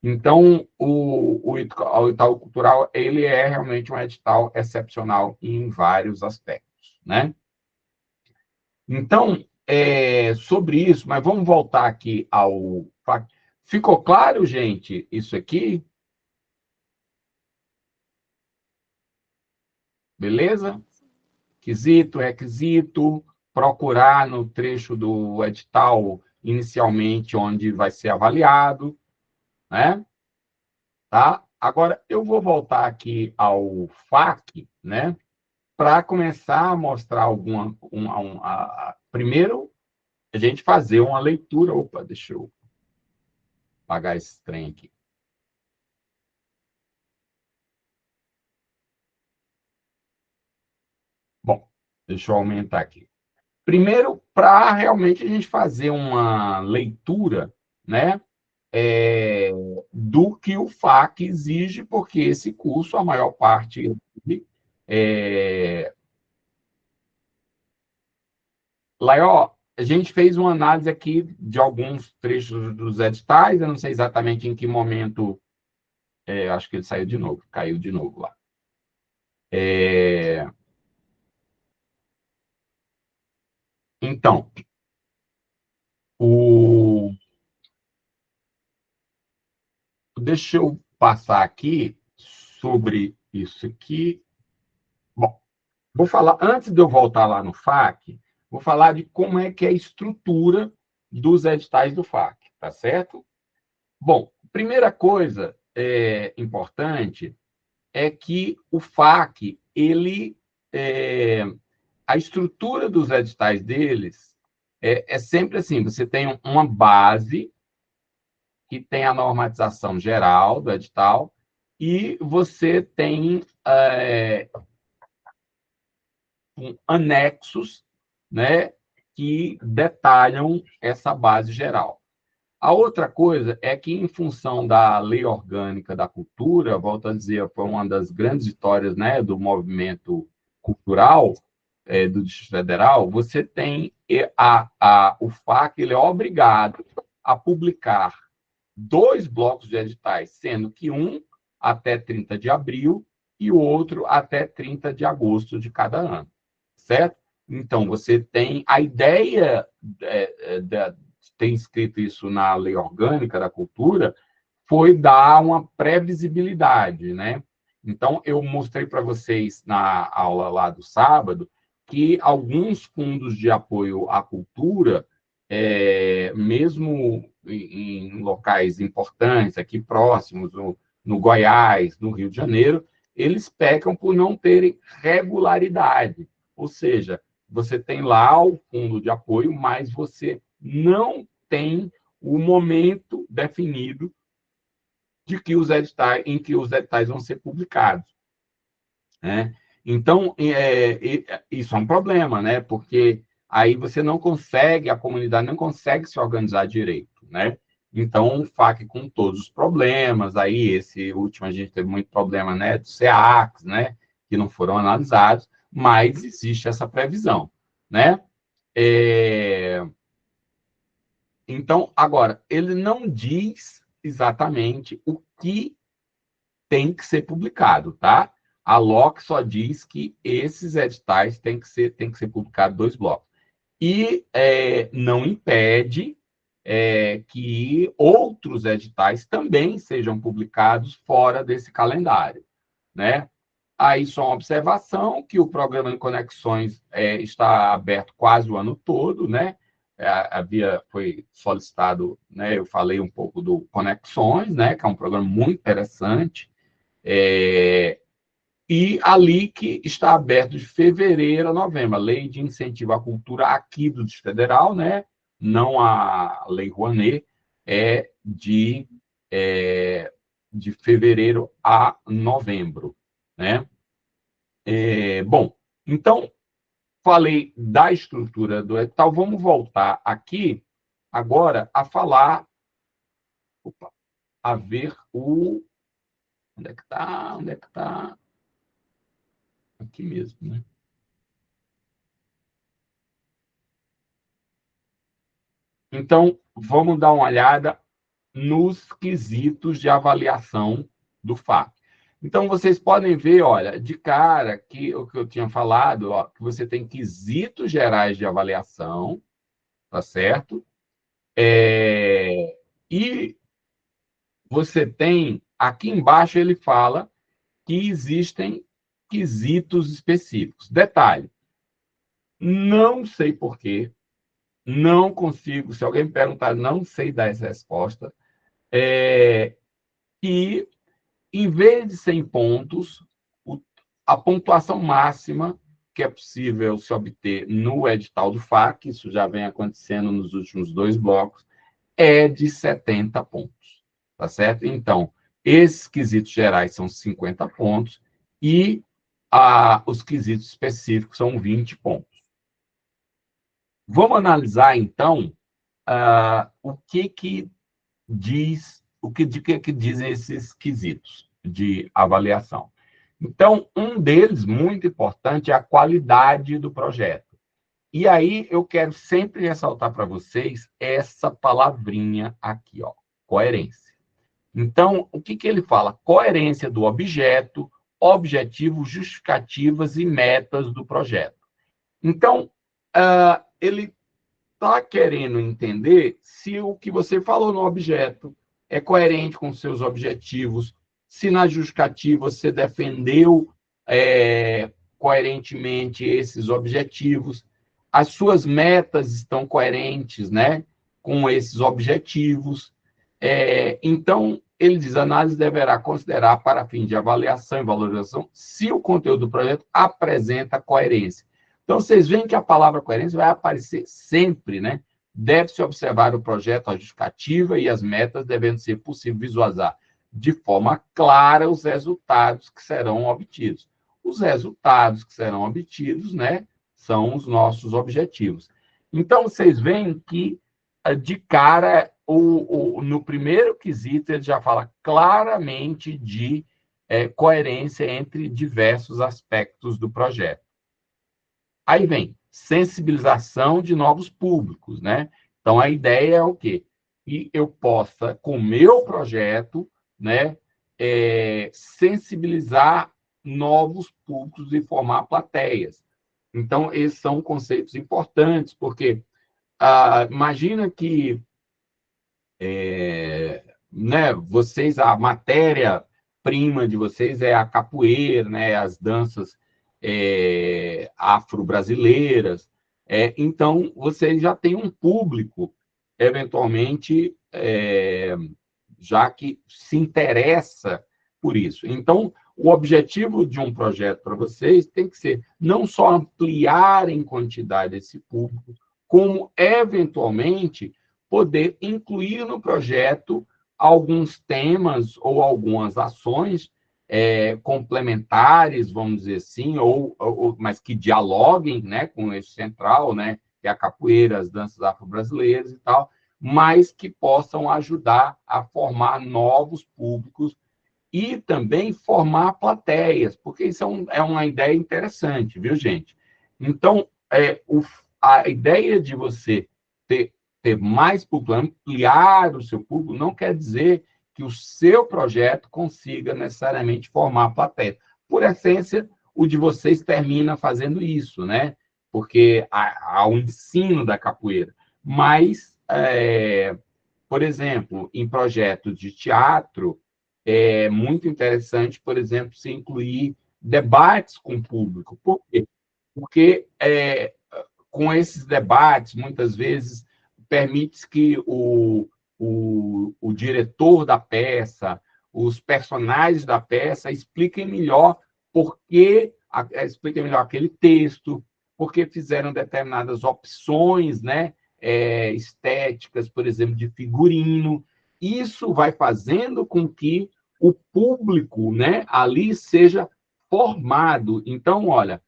Então, o Itaú Cultural, ele é realmente um edital excepcional em vários aspectos, né? Então, sobre isso, mas vamos voltar aqui ao... Ficou claro, gente, isso aqui? Beleza? Quesito, requisito, procurar no trecho do edital inicialmente onde vai ser avaliado, né? Tá? Agora, eu vou voltar aqui ao FAQ, né? Para começar a mostrar primeiro, a gente fazer uma leitura. Opa, deixa eu apagar esse trem aqui. Deixa eu aumentar aqui. Primeiro, para realmente a gente fazer uma leitura, né, do que o FAC exige, porque esse curso, a maior parte lá, ó, a gente fez uma análise aqui de alguns trechos dos editais, eu não sei exatamente em que momento, acho que ele saiu de novo, caiu de novo lá. Então, deixa eu passar aqui sobre isso aqui. Bom, vou falar, antes de eu voltar lá no FAC, vou falar de como é que é a estrutura dos editais do FAC, tá certo? Bom, primeira coisa importante é que o FAC, a estrutura dos editais deles é sempre assim, você tem uma base que tem a normatização geral do edital e você tem anexos, né, que detalham essa base geral. A outra coisa é que, em função da Lei Orgânica da Cultura, volto a dizer, foi uma das grandes vitórias, né, do movimento cultural do Distrito Federal, você tem o FAC, ele é obrigado a publicar 2 blocos de editais, sendo que um até 30 de abril e o outro até 30 de agosto de cada ano, certo? Então, você tem a ideia, tem escrito isso na Lei Orgânica da Cultura, foi dar uma previsibilidade, né? Então, eu mostrei para vocês na aula lá do sábado que alguns fundos de apoio à cultura, mesmo em locais importantes, aqui próximos, no Goiás, no Rio de Janeiro, eles pecam por não terem regularidade. Ou seja, você tem lá o fundo de apoio, mas você não tem o momento definido em que os editais vão ser publicados, né? Então, isso é um problema, né? Porque aí você não consegue, a comunidade não consegue se organizar direito, né? Então, o FAC com todos os problemas, aí esse último a gente teve muito problema, né, dos SEACs, né, que não foram analisados, mas existe essa previsão, né? Então, agora, ele não diz exatamente o que tem que ser publicado, tá? A LOC só diz que esses editais têm que ser publicados 2 blocos. E não impede que outros editais também sejam publicados fora desse calendário, né? Aí só uma observação que o programa de conexões está aberto quase o ano todo, né? Foi solicitado, né? Eu falei um pouco do Conexões, né? Que é um programa muito interessante, e a LIC está aberto de fevereiro a novembro, a Lei de Incentivo à Cultura aqui do Distrito Federal, né? Não a Lei Rouanet, é de fevereiro a novembro, né? Bom, então, falei da estrutura do edital, vamos voltar aqui agora a falar, a ver o... Onde é que está? Onde é que está? Aqui mesmo, né? Então, vamos dar uma olhada nos quesitos de avaliação do FAC. Então, vocês podem ver, olha, de cara, que o que eu tinha falado, ó, que você tem quesitos gerais de avaliação, tá certo? E você tem, aqui embaixo ele fala que existem quesitos específicos. Detalhe, não sei por quê, não consigo, se alguém me perguntar, não sei dar essa resposta, e em vez de 100 pontos, a pontuação máxima que é possível se obter no edital do FAC, isso já vem acontecendo nos últimos 2 blocos, é de 70 pontos, tá certo? Então, esses quesitos gerais são 50 pontos e os quesitos específicos são 20 pontos. Vamos analisar, então, o que dizem esses quesitos de avaliação. Então, um deles, muito importante, é a qualidade do projeto. E aí, eu quero sempre ressaltar para vocês essa palavrinha aqui, ó, coerência. Então, o que ele fala? Coerência do objeto, objetivos, justificativas e metas do projeto. Então, ele está querendo entender se o que você falou no objeto é coerente com seus objetivos, se na justificativa você defendeu coerentemente esses objetivos, as suas metas estão coerentes, né, com esses objetivos. Então, ele diz, a análise deverá considerar, para fim de avaliação e valorização, se o conteúdo do projeto apresenta coerência. Então, vocês veem que a palavra coerência vai aparecer sempre, né? Deve-se observar o projeto, a justificativa e as metas, devendo ser possível visualizar de forma clara os resultados que serão obtidos. Os resultados que serão obtidos, né, são os nossos objetivos. Então, vocês veem que, de cara, no primeiro quesito, ele já fala claramente de coerência entre diversos aspectos do projeto. Aí vem sensibilização de novos públicos, né? Então, a ideia é o quê? Que eu possa, com o meu projeto, né, sensibilizar novos públicos e formar plateias. Então, esses são conceitos importantes, porque imagina que né, vocês, a matéria-prima de vocês é a capoeira, né, as danças afro-brasileiras. Então, vocês já têm um público, eventualmente, já que se interessa por isso. Então, o objetivo de um projeto para vocês tem que ser não só ampliar em quantidade esse público, como, eventualmente, poder incluir no projeto alguns temas ou algumas ações complementares, vamos dizer assim, mas que dialoguem, né, com o eixo central, né, que é a capoeira, as danças afro-brasileiras e tal, mas que possam ajudar a formar novos públicos e também formar plateias, porque isso é uma ideia interessante, viu, gente? Então, a ideia de você ter mais público, ampliar o seu público, não quer dizer que o seu projeto consiga necessariamente formar plateia. Por essência, o de vocês termina fazendo isso, né? Porque há um ensino da capoeira. Mas, por exemplo, em projetos de teatro, é muito interessante, por exemplo, se incluir debates com o público. Por quê? Porque com esses debates, muitas vezes, permite que o diretor da peça, os personagens da peça expliquem melhor expliquem melhor aquele texto, porque fizeram determinadas opções, né, estéticas, por exemplo, de figurino. Isso vai fazendo com que o público, né, ali seja formado. Então, olha,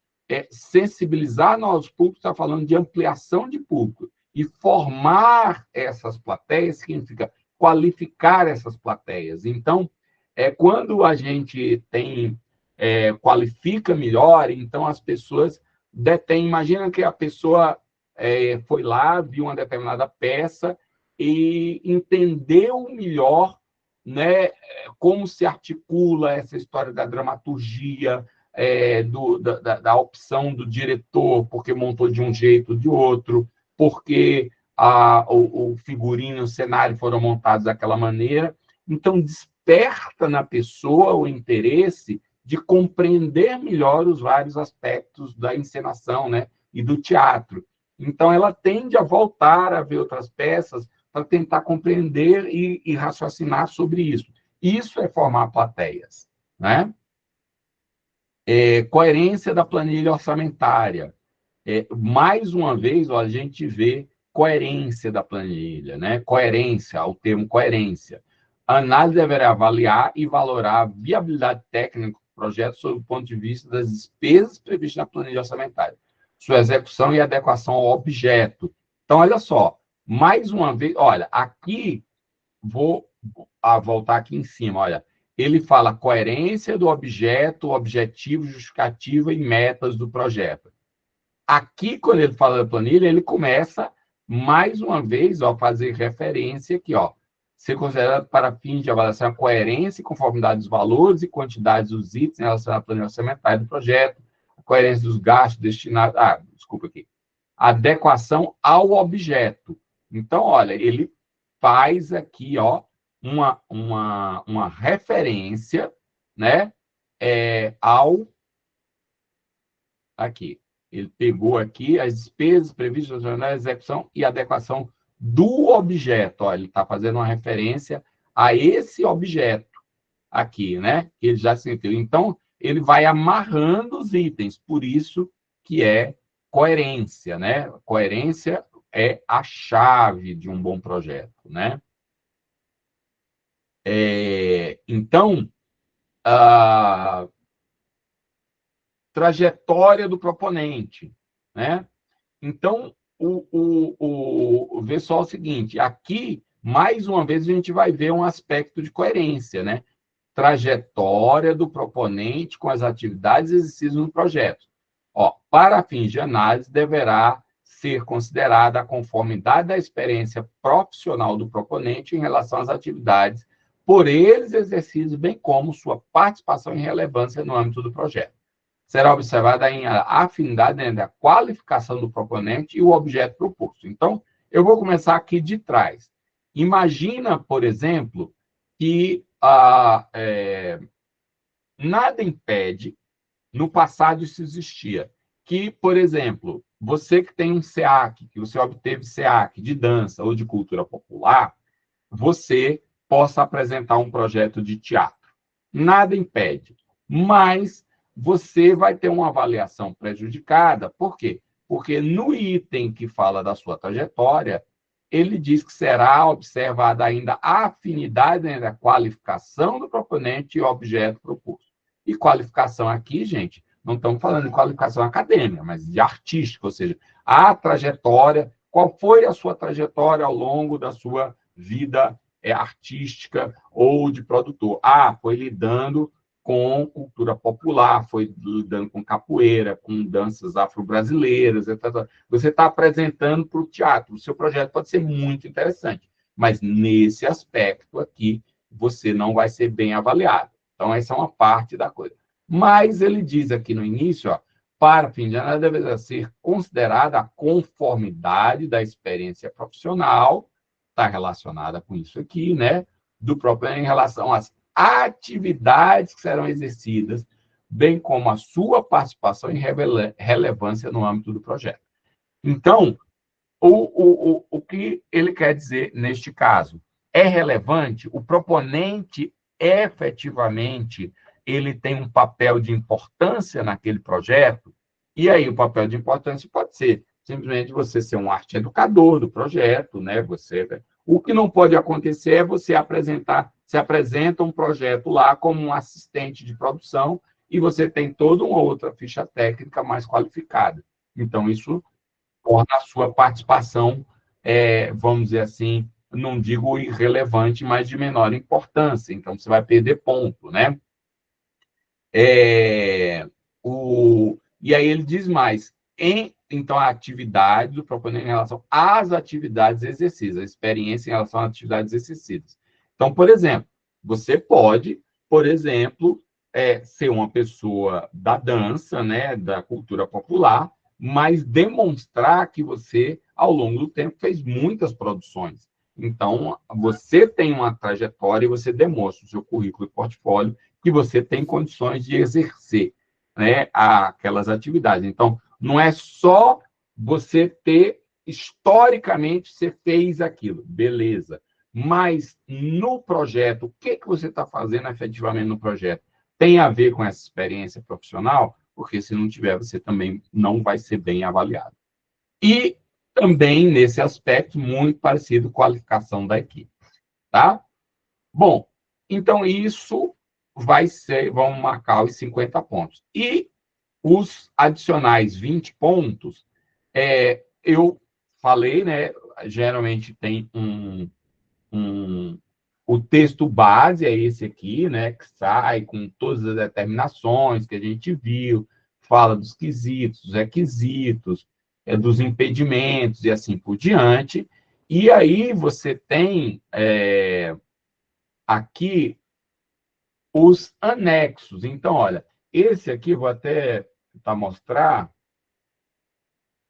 sensibilizar novos públicos está falando de ampliação de público. E formar essas plateias significa qualificar essas plateias. Então, quando a gente qualifica melhor, então as pessoas detêm. Imagina que a pessoa foi lá, viu uma determinada peça e entendeu melhor, né, como se articula essa história da dramaturgia, da opção do diretor, porque montou de um jeito ou de outro, porque o figurino e o cenário foram montados daquela maneira. Então, desperta na pessoa o interesse de compreender melhor os vários aspectos da encenação, né, e do teatro. Então, ela tende a voltar a ver outras peças para tentar compreender e raciocinar sobre isso. Isso é formar plateias, né? Coerência da planilha orçamentária. Mais uma vez, a gente vê coerência da planilha, né? Coerência, o termo coerência. A análise deverá avaliar e valorar a viabilidade técnica do projeto sob o ponto de vista das despesas previstas na planilha orçamentária, sua execução e adequação ao objeto. Então, olha só, mais uma vez, olha, aqui, vou voltar aqui em cima, olha, ele fala coerência do objeto, objetivo, justificativa e metas do projeto. Aqui, quando ele fala da planilha, ele começa, mais uma vez, a fazer referência aqui, ó, ser considerado para fins de avaliação a coerência e conformidade dos valores e quantidades dos itens em relação à planilha orçamentária do projeto, a coerência dos gastos destinados... desculpa aqui. Adequação ao objeto. Então, olha, ele faz aqui, ó, uma referência, né, ao... Aqui. Ele pegou aqui as despesas previstas na execução e adequação do objeto. Ó, ele está fazendo uma referência a esse objeto aqui, né? Ele já sentiu. Então, ele vai amarrando os itens. Por isso que é coerência, né? Coerência é a chave de um bom projeto, né? Então, a trajetória do proponente, né? Então, vê só o seguinte, aqui, mais uma vez, a gente vai ver um aspecto de coerência, né? Trajetória do proponente com as atividades exercidas no projeto. Ó, para fins de análise, deverá ser considerada a conformidade da experiência profissional do proponente em relação às atividades por eles exercidas, bem como sua participação e relevância no âmbito do projeto. Será observada a afinidade entre a qualificação do proponente e o objeto proposto. Então, eu vou começar aqui de trás. Imagina, por exemplo, que nada impede, no passado isso existia, que, por exemplo, você que tem um SEAC, que você obteve SEAC de dança ou de cultura popular, você possa apresentar um projeto de teatro. Nada impede, mas você vai ter uma avaliação prejudicada. Por quê? Porque no item que fala da sua trajetória, ele diz que será observada ainda a afinidade entre a qualificação do proponente e o objeto proposto. E qualificação aqui, gente, não estamos falando de qualificação acadêmica, mas de artística, ou seja, a trajetória, qual foi a sua trajetória ao longo da sua vida artística ou de produtor? Foi lidando com cultura popular, foi lidando com capoeira, com danças afro-brasileiras, etc. Você está apresentando para o teatro. O seu projeto pode ser muito interessante, mas nesse aspecto aqui, você não vai ser bem avaliado. Então, essa é uma parte da coisa. Mas ele diz aqui no início, ó, para fim de análise, deve ser considerada a conformidade da experiência profissional, está relacionada com isso aqui, né, do próprio em relação às atividades que serão exercidas, bem como a sua participação e relevância no âmbito do projeto. Então, o que ele quer dizer neste caso? É relevante? O proponente, efetivamente, ele tem um papel de importância naquele projeto? E aí, o papel de importância pode ser simplesmente você ser um arte educador do projeto, né? O que não pode acontecer é você apresenta um projeto lá como um assistente de produção e você tem toda uma outra ficha técnica mais qualificada. Então, isso torna a sua participação, vamos dizer assim, não digo irrelevante, mas de menor importância. Então, você vai perder ponto, né? E aí ele diz mais, então, a atividade do proponente em relação às atividades exercidas, a experiência em relação às atividades exercidas. Então, por exemplo, você pode, por exemplo, ser uma pessoa da dança, né, da cultura popular, mas demonstrar que você, ao longo do tempo, fez muitas produções. Então, você tem uma trajetória e você demonstra no seu currículo e portfólio que você tem condições de exercer, né, aquelas atividades. Então, não é só você ter, historicamente, você fez aquilo, beleza. Mas no projeto, o que você está fazendo efetivamente no projeto? Tem a ver com essa experiência profissional? Porque se não tiver, você também não vai ser bem avaliado. E também, nesse aspecto, muito parecido com a qualificação da equipe. Tá? Bom, então isso vão marcar os 50 pontos. E os adicionais 20 pontos, eu falei, né? Geralmente tem o texto base, é esse aqui, né? Que sai com todas as determinações que a gente viu, fala dos quesitos, dos requisitos, dos impedimentos e assim por diante. E aí você tem aqui os anexos. Então, olha, esse aqui, vou até tentar mostrar.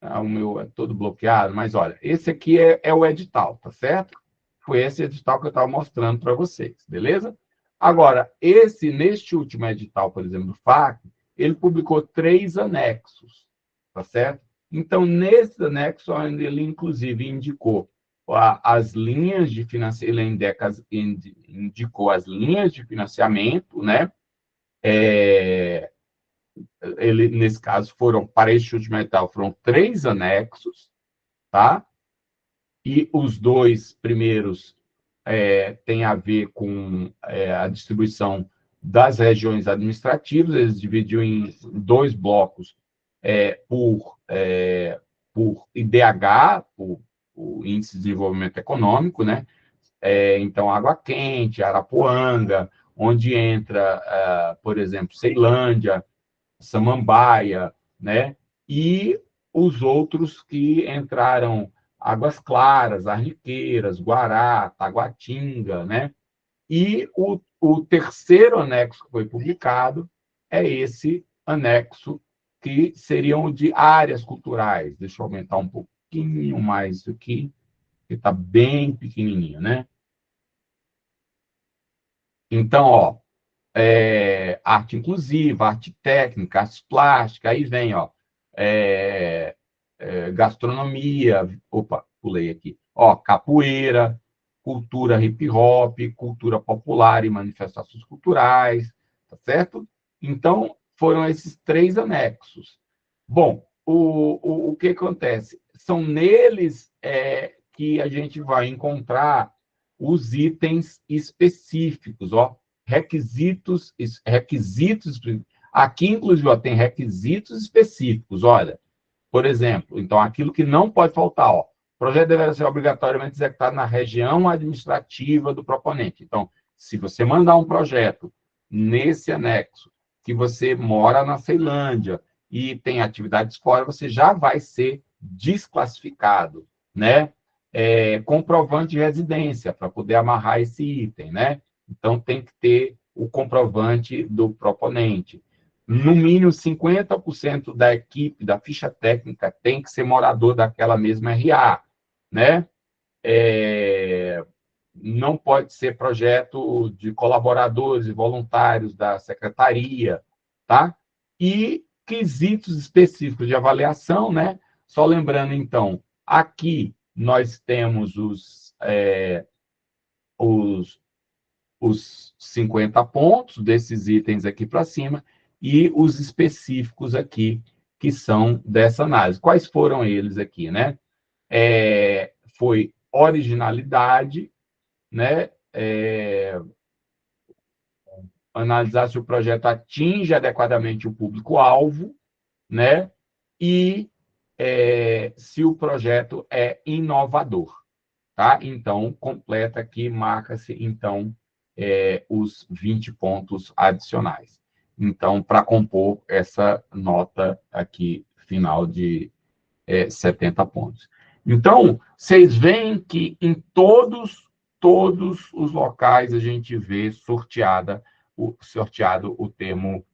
O meu é todo bloqueado, mas olha, esse aqui é o edital, tá certo? Foi esse edital que eu estava mostrando para vocês, beleza? Agora, neste último edital, por exemplo, do FAC, ele publicou 3 anexos, tá certo? Então, nesse anexo, ele inclusive indicou as linhas de financiamento, ele indicou as linhas de financiamento, né? Nesse caso, para este último edital, foram 3 anexos, tá? E os 2 primeiros têm a ver com a distribuição das regiões administrativas, eles dividiram em 2 blocos por IDH, por Índice de Desenvolvimento Econômico, né? Então, Água Quente, Arapuanga, onde entra, por exemplo, Ceilândia, Samambaia, né? E os outros que entraram, Águas Claras, Arniqueiras, Guará, Taguatinga, né? E o terceiro anexo que foi publicado é esse anexo que seriam de áreas culturais. Deixa eu aumentar um pouquinho mais isso aqui, que está bem pequenininho, né? Então, ó, arte inclusiva, arte técnica, arte plástica, aí vem, ó, gastronomia, opa, pulei aqui, ó, capoeira, cultura hip hop, cultura popular e manifestações culturais, tá certo? Então, foram esses 3 anexos. Bom, o que acontece? São neles que a gente vai encontrar os itens específicos, ó, requisitos. Aqui, inclusive, ó, tem requisitos específicos, olha. Por exemplo, então, aquilo que não pode faltar, ó, o projeto deverá ser obrigatoriamente executado na região administrativa do proponente. Então, se você mandar um projeto nesse anexo, que você mora na Ceilândia e tem atividades fora, você já vai ser desclassificado, né? Comprovante de residência, para poder amarrar esse item, né? Então, tem que ter o comprovante do proponente. No mínimo, 50% da equipe, da ficha técnica, tem que ser morador daquela mesma RA, né? Não pode ser projeto de colaboradores e voluntários da secretaria, tá? E quesitos específicos de avaliação, né? Só lembrando, então, aqui nós temos os 50 pontos desses itens aqui para cima e os específicos aqui, que são dessa análise. Quais foram eles aqui, né? Foi originalidade, né? Analisar se o projeto atinge adequadamente o público-alvo, né? E se o projeto é inovador, tá? Então, completa aqui, marca-se, então, os 20 pontos adicionais. Então, para compor essa nota aqui, final de 70 pontos. Então, vocês veem que em todos os locais a gente vê sorteado o termo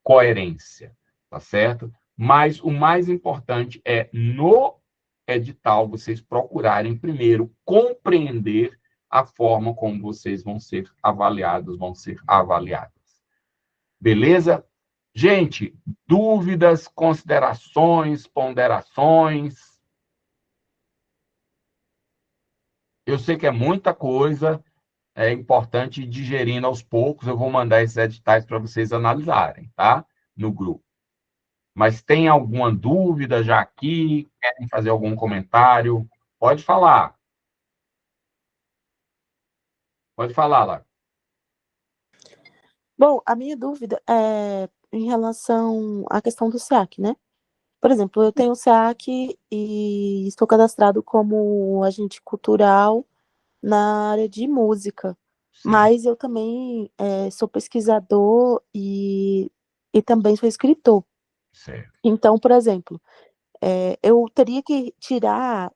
coerência, tá certo? Mas o mais importante é, no edital, vocês procurarem primeiro compreender a forma como vocês vão ser avaliados, vão ser avaliadas. Beleza? Gente, dúvidas, considerações, ponderações? Eu sei que é muita coisa, é importante ir digerindo aos poucos. Eu vou mandar esses editais para vocês analisarem, tá? No grupo. Mas tem alguma dúvida já aqui? Querem fazer algum comentário? Pode falar. Pode falar, Lara. Bom, a minha dúvida é em relação à questão do SEAC, né? Por exemplo, eu tenho o SEAC e estou cadastrado como agente cultural na área de música, Sim, mas eu também sou pesquisador e também sou escritor. certo. Então, por exemplo, eu teria que tirar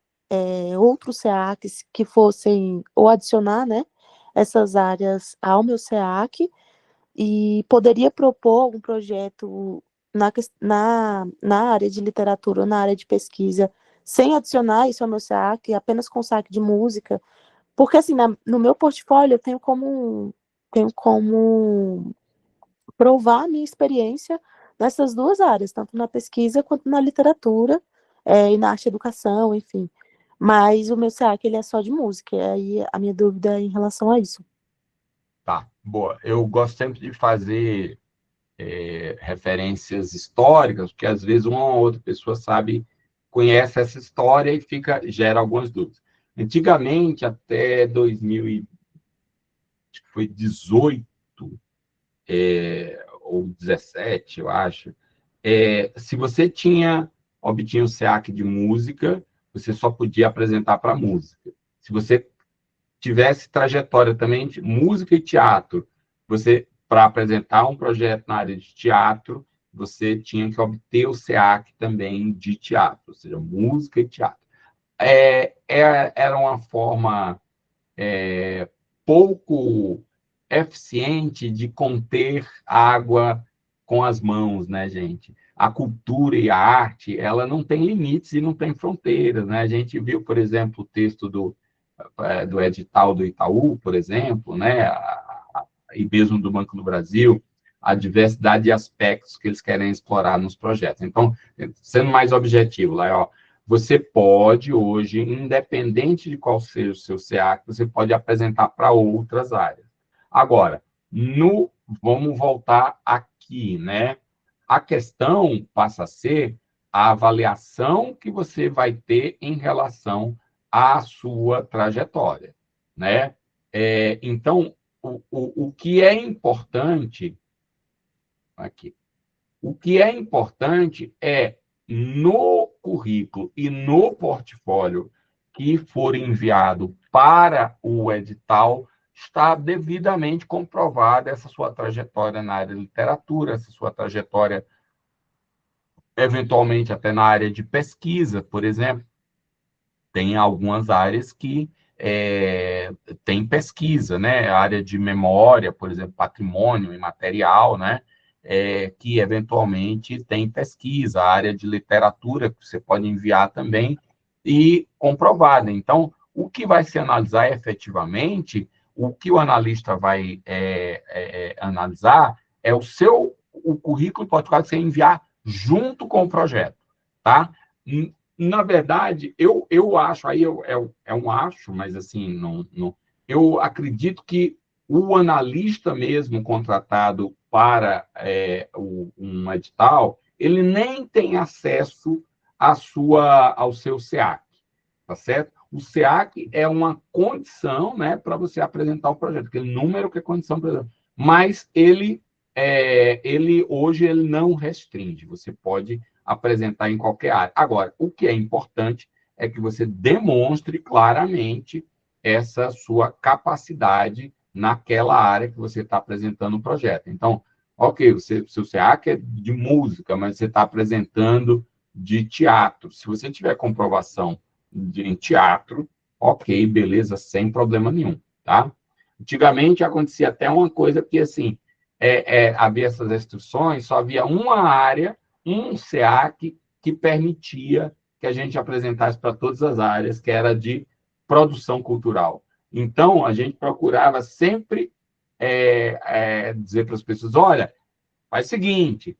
outros SEACs que fossem, ou adicionar, né, essas áreas ao meu SEAC, e poderia propor algum projeto na área de literatura ou na área de pesquisa, sem adicionar isso ao meu SEAC, apenas com SEAC de música, porque assim, no meu portfólio eu tenho como provar a minha experiência nessas duas áreas, tanto na pesquisa quanto na literatura, e na arte e educação, enfim. Mas o meu SEAC, ele é só de música, e aí a minha dúvida é em relação a isso. Tá, boa. Eu gosto sempre de fazer referências históricas, porque às vezes uma ou outra pessoa sabe, conhece essa história e gera algumas dúvidas. Antigamente, até 2018 ou 17, eu acho, se você obtinha o SEAC de música, você só podia apresentar para música. Se você tivesse trajetória também de música e teatro, para apresentar um projeto na área de teatro, você tinha que obter o SEAC também de teatro, ou seja, música e teatro. Era uma forma pouco eficiente de conter água com as mãos, né, gente? A cultura e a arte, ela não tem limites e não tem fronteiras, né? A gente viu, por exemplo, o texto do edital do Itaú, por exemplo, né? E mesmo do Banco do Brasil, a diversidade de aspectos que eles querem explorar nos projetos. Então, sendo mais objetivo, lá, ó, você pode hoje, independente de qual seja o seu SEAC, você pode apresentar para outras áreas. Agora, vamos voltar aqui, né? A questão passa a ser a avaliação que você vai ter em relação à sua trajetória, né? Então, o que é importante aqui, o que é importante é no currículo e no portfólio que for enviado para o edital, está devidamente comprovada essa sua trajetória na área de literatura, essa sua trajetória, eventualmente, até na área de pesquisa, por exemplo. Tem algumas áreas que tem pesquisa, né? A área de memória, por exemplo, patrimônio imaterial, né? Que eventualmente tem pesquisa, a área de literatura, que você pode enviar também, e comprovada. Então, o que vai se analisar efetivamente, o que o analista vai analisar é o currículo e portfólio que você enviar junto com o projeto, tá? Na verdade, eu acho, aí é um acho, mas assim, eu acredito que o analista mesmo contratado para um edital, ele nem tem acesso ao seu SEAC, tá certo? O SEAC é uma condição, né, para você apresentar o projeto, aquele número que é condição para exemplo. Mas ele hoje ele não restringe, você pode apresentar em qualquer área. Agora, o que é importante é que você demonstre claramente essa sua capacidade naquela área que você está apresentando o projeto. Então, ok, seu SEAC é de música, mas você está apresentando de teatro. Se você tiver comprovação em teatro, ok, beleza, sem problema nenhum, tá? Antigamente acontecia até uma coisa que, assim, havia essas restrições, só havia uma área, um SEAC, que permitia que a gente apresentasse para todas as áreas, que era de produção cultural. Então, a gente procurava sempre dizer para as pessoas, olha, faz o seguinte,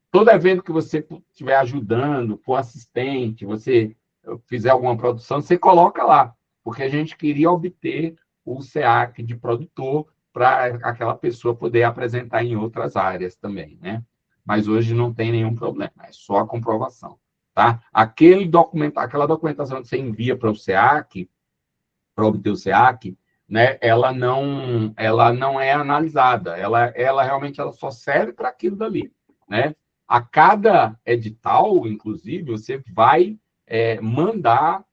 todo evento que você estiver ajudando, for assistente, você fizer alguma produção, você coloca lá, porque a gente queria obter o SEAC de produtor para aquela pessoa poder apresentar em outras áreas também, né? Mas hoje não tem nenhum problema, é só a comprovação, tá? Aquela documentação que você envia para o SEAC, para obter o SEAC, né, ela não é analisada, ela realmente ela só serve para aquilo dali, né? A cada edital, inclusive, você vai mandar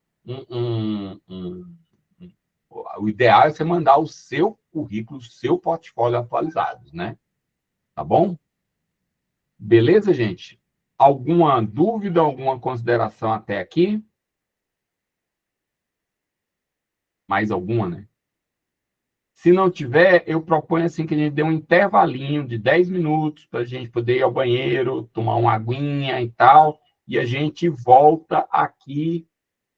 o ideal é você mandar o seu currículo, o seu portfólio atualizados, né? Tá bom? Beleza, gente? Alguma dúvida, alguma consideração até aqui? Mais alguma, né? Se não tiver, eu proponho assim que a gente dê um intervalinho de 10 minutos para a gente poder ir ao banheiro, tomar uma aguinha e tal, e a gente volta aqui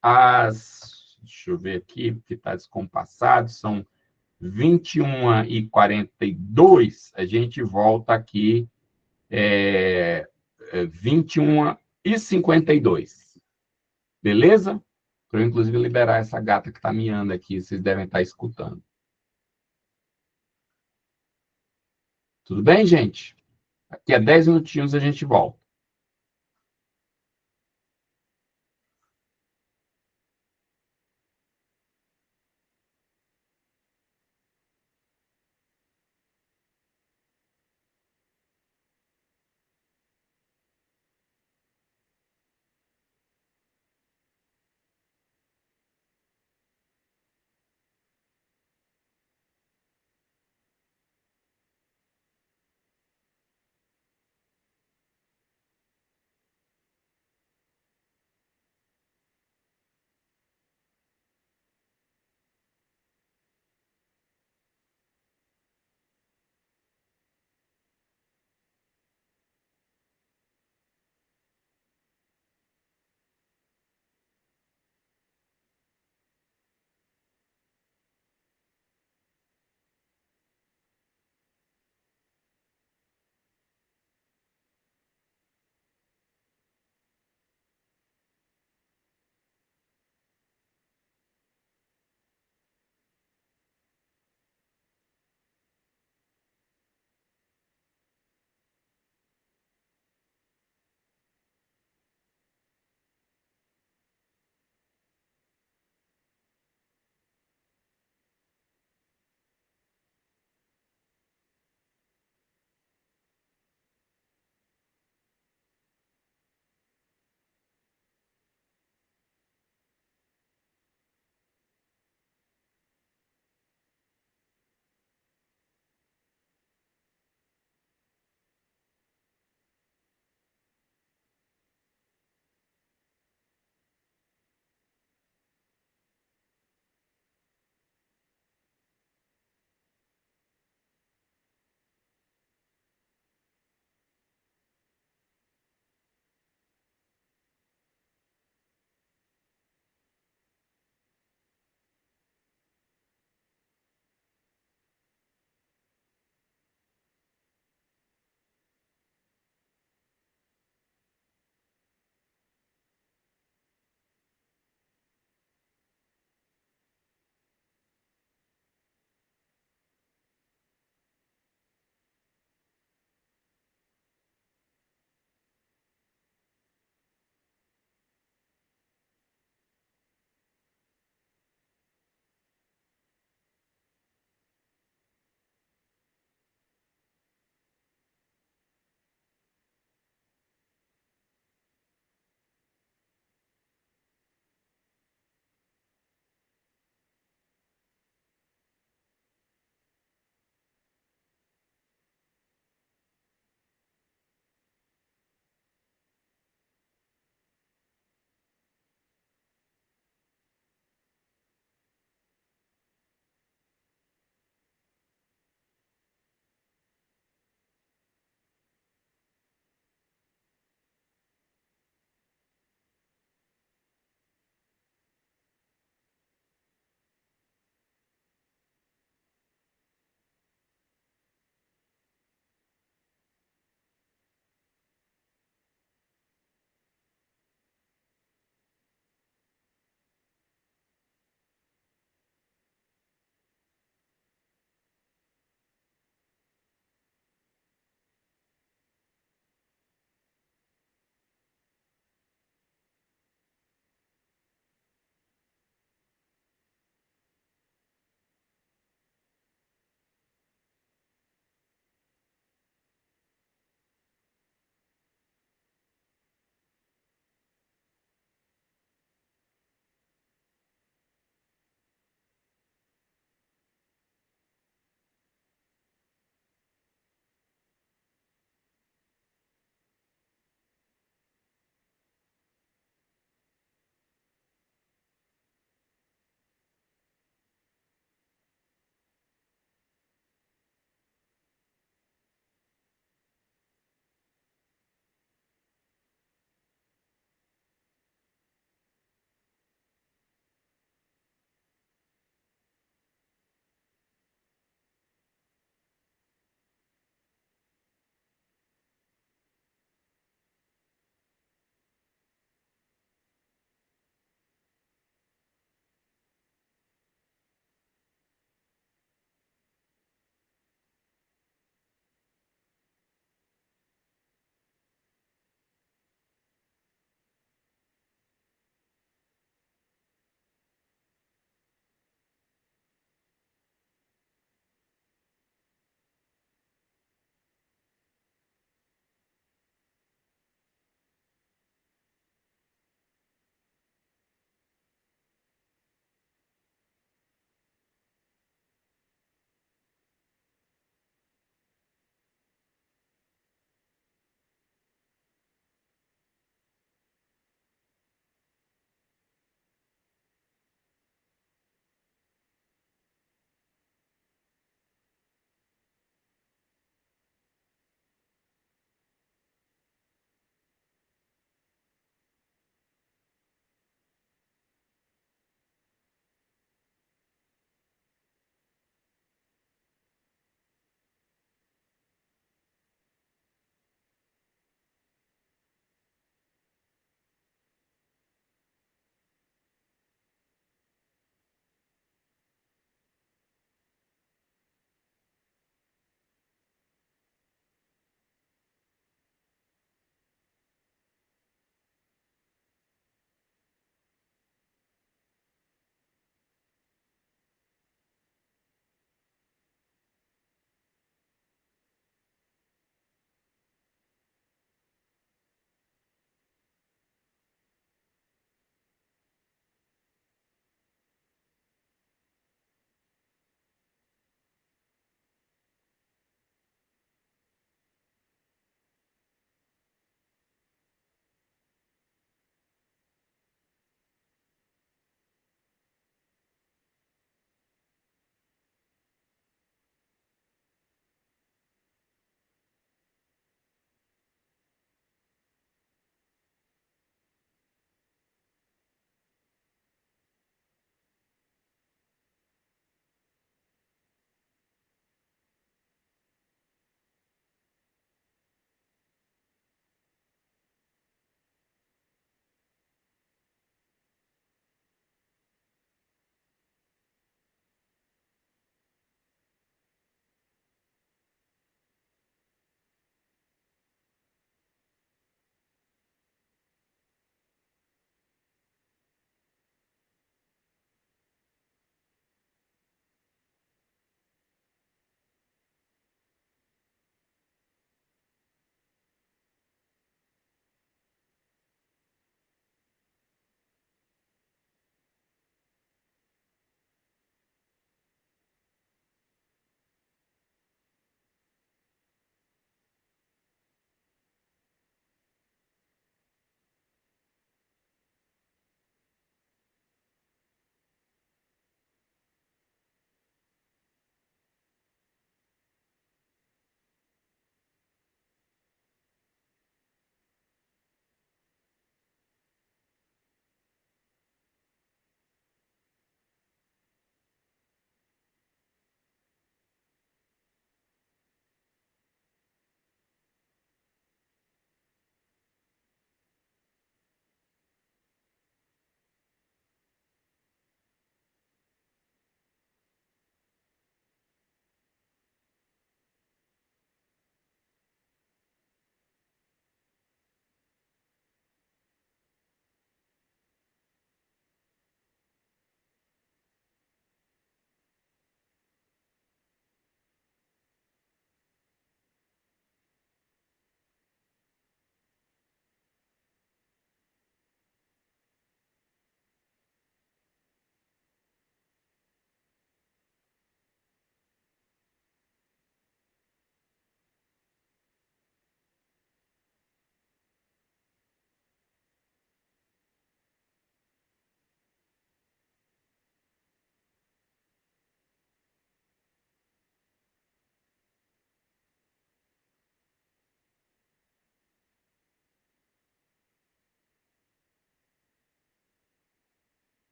às. Deixa eu ver aqui, porque está descompassado, são 21h42, a gente volta aqui 21h52. Beleza? Para eu, inclusive, liberar essa gata que está miando aqui, vocês devem estar escutando. Tudo bem, gente? Daqui a 10 minutinhos a gente volta.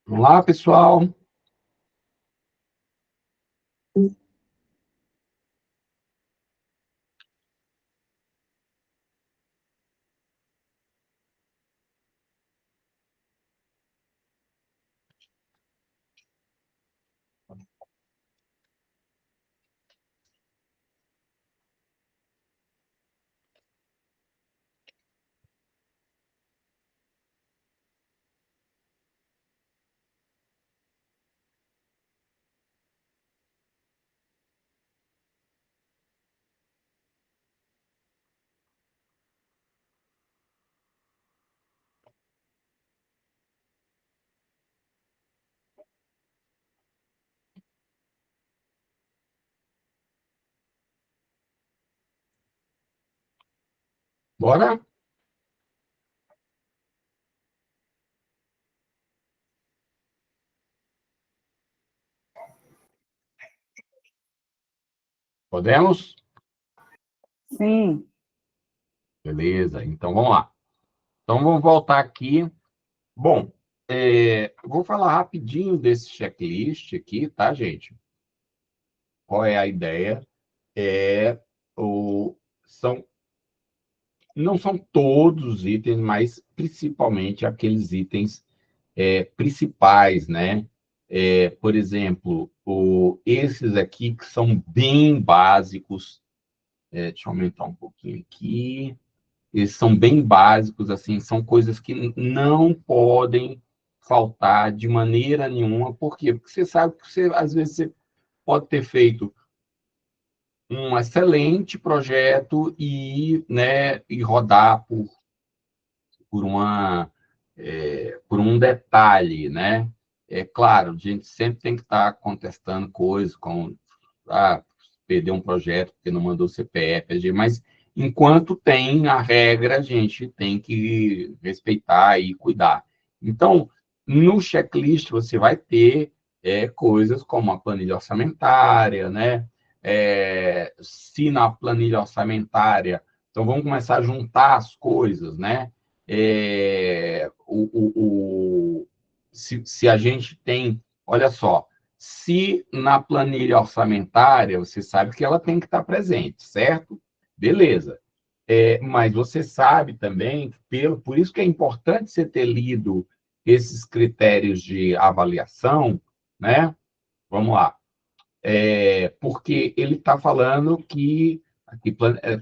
Vamos lá, pessoal. Bora? Podemos? Sim. Beleza, então vamos lá. Então vamos voltar aqui. Bom, vou falar rapidinho desse checklist aqui, tá, gente? Qual é a ideia? É, o, são, não são todos os itens, mas principalmente aqueles itens principais, né? Por exemplo, esses aqui que são bem básicos. Deixa eu aumentar um pouquinho aqui. Eles são bem básicos, assim, são coisas que não podem faltar de maneira nenhuma. Por quê? Porque você sabe que às vezes você pode ter feito um excelente projeto né, e rodar por por um detalhe, né? É claro, a gente sempre tem que estar contestando coisas, como perder um projeto porque não mandou CPF, RG, mas enquanto tem a regra, a gente tem que respeitar e cuidar. Então, no checklist, você vai ter coisas como a planilha orçamentária, né? Se na planilha orçamentária, então vamos começar a juntar as coisas, né? Se a gente tem, olha só, se na planilha orçamentária, você sabe que ela tem que estar presente, certo? Beleza. Mas você sabe também, por isso que é importante você ter lido esses critérios de avaliação, né? Vamos lá. Porque ele está falando que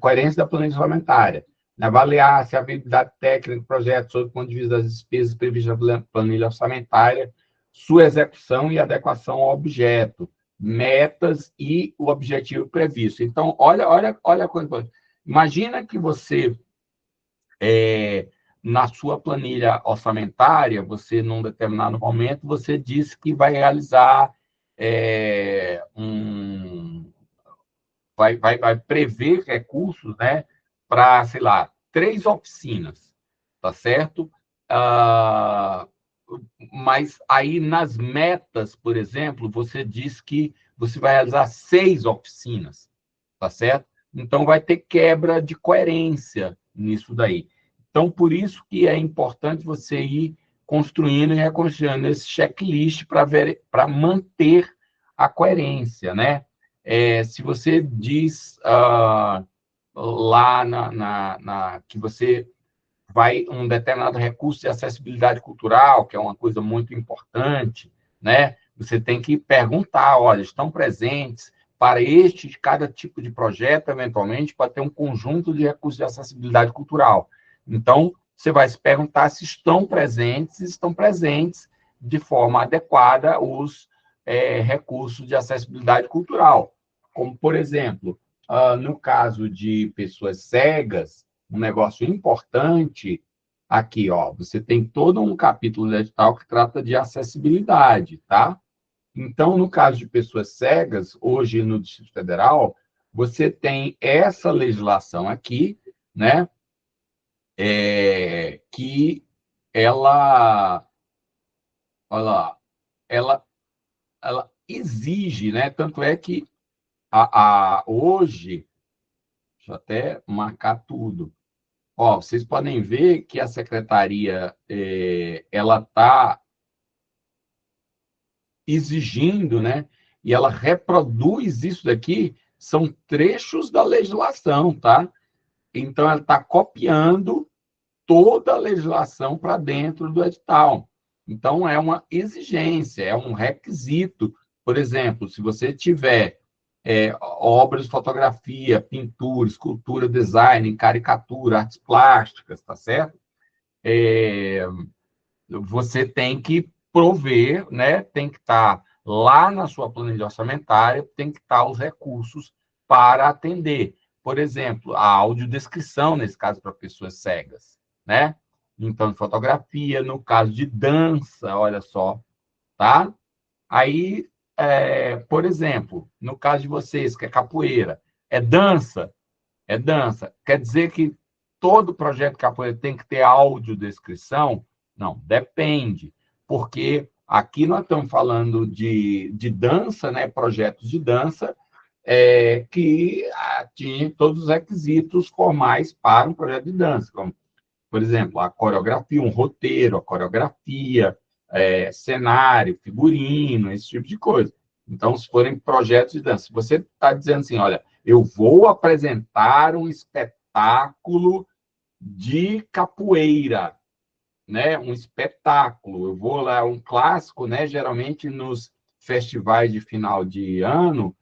coerência da planilha orçamentária, né? Avaliar se a habilidade técnica do projeto sob o ponto de vista das despesas previstas na planilha orçamentária, sua execução e adequação ao objeto, metas e o objetivo previsto. Então, olha a coisa. Imagina que você na sua planilha orçamentária, você, num determinado momento, você disse que vai realizar vai prever recursos, né, para, sei lá, 3 oficinas, tá certo? Ah, mas aí nas metas, por exemplo, você diz que você vai realizar 6 oficinas, tá certo? Então vai ter quebra de coerência nisso daí. Então, por isso que é importante você ir construindo e reconstruindo esse checklist para manter a coerência, né? Se você diz lá que você vai um determinado recurso de acessibilidade cultural, que é uma coisa muito importante, né? Você tem que perguntar, olha, estão presentes para cada tipo de projeto, eventualmente, para ter um conjunto de recursos de acessibilidade cultural. Então, você vai se perguntar se estão presentes de forma adequada os recursos de acessibilidade cultural. Como, por exemplo, no caso de pessoas cegas, um negócio importante aqui, ó, você tem todo um capítulo do edital que trata de acessibilidade, tá? Então, no caso de pessoas cegas, hoje no Distrito Federal, você tem essa legislação aqui, né? Que ela, olha lá, ela, ela exige, né? Tanto é que hoje, deixa eu até marcar tudo. Ó, vocês podem ver que a secretaria ela está exigindo, né? E ela reproduz isso daqui, são trechos da legislação, tá? Então, ela está copiando toda a legislação para dentro do edital. Então, é uma exigência, é um requisito. Por exemplo, se você tiver obras de fotografia, pintura, escultura, design, caricatura, artes plásticas, tá certo? Você tem que prover, né? Tem que estar lá na sua planilha orçamentária, tem que estar os recursos para atender. Por exemplo, a audiodescrição, nesse caso, para pessoas cegas, né? Então, fotografia, no caso de dança, olha só, tá? Aí, por exemplo, no caso de vocês, que é capoeira, é dança? É dança. Quer dizer que todo projeto de capoeira tem que ter audiodescrição? Não, depende. Porque aqui nós estamos falando de dança, né? Projetos de dança, que atingem todos os requisitos formais para um projeto de dança, como, por exemplo, a coreografia, um roteiro, a coreografia, cenário, figurino, esse tipo de coisa. Então, se forem projetos de dança, se você está dizendo assim, olha, eu vou apresentar um espetáculo de capoeira, né? Um espetáculo. Eu vou lá, um clássico, né? Geralmente nos festivais de final de ano,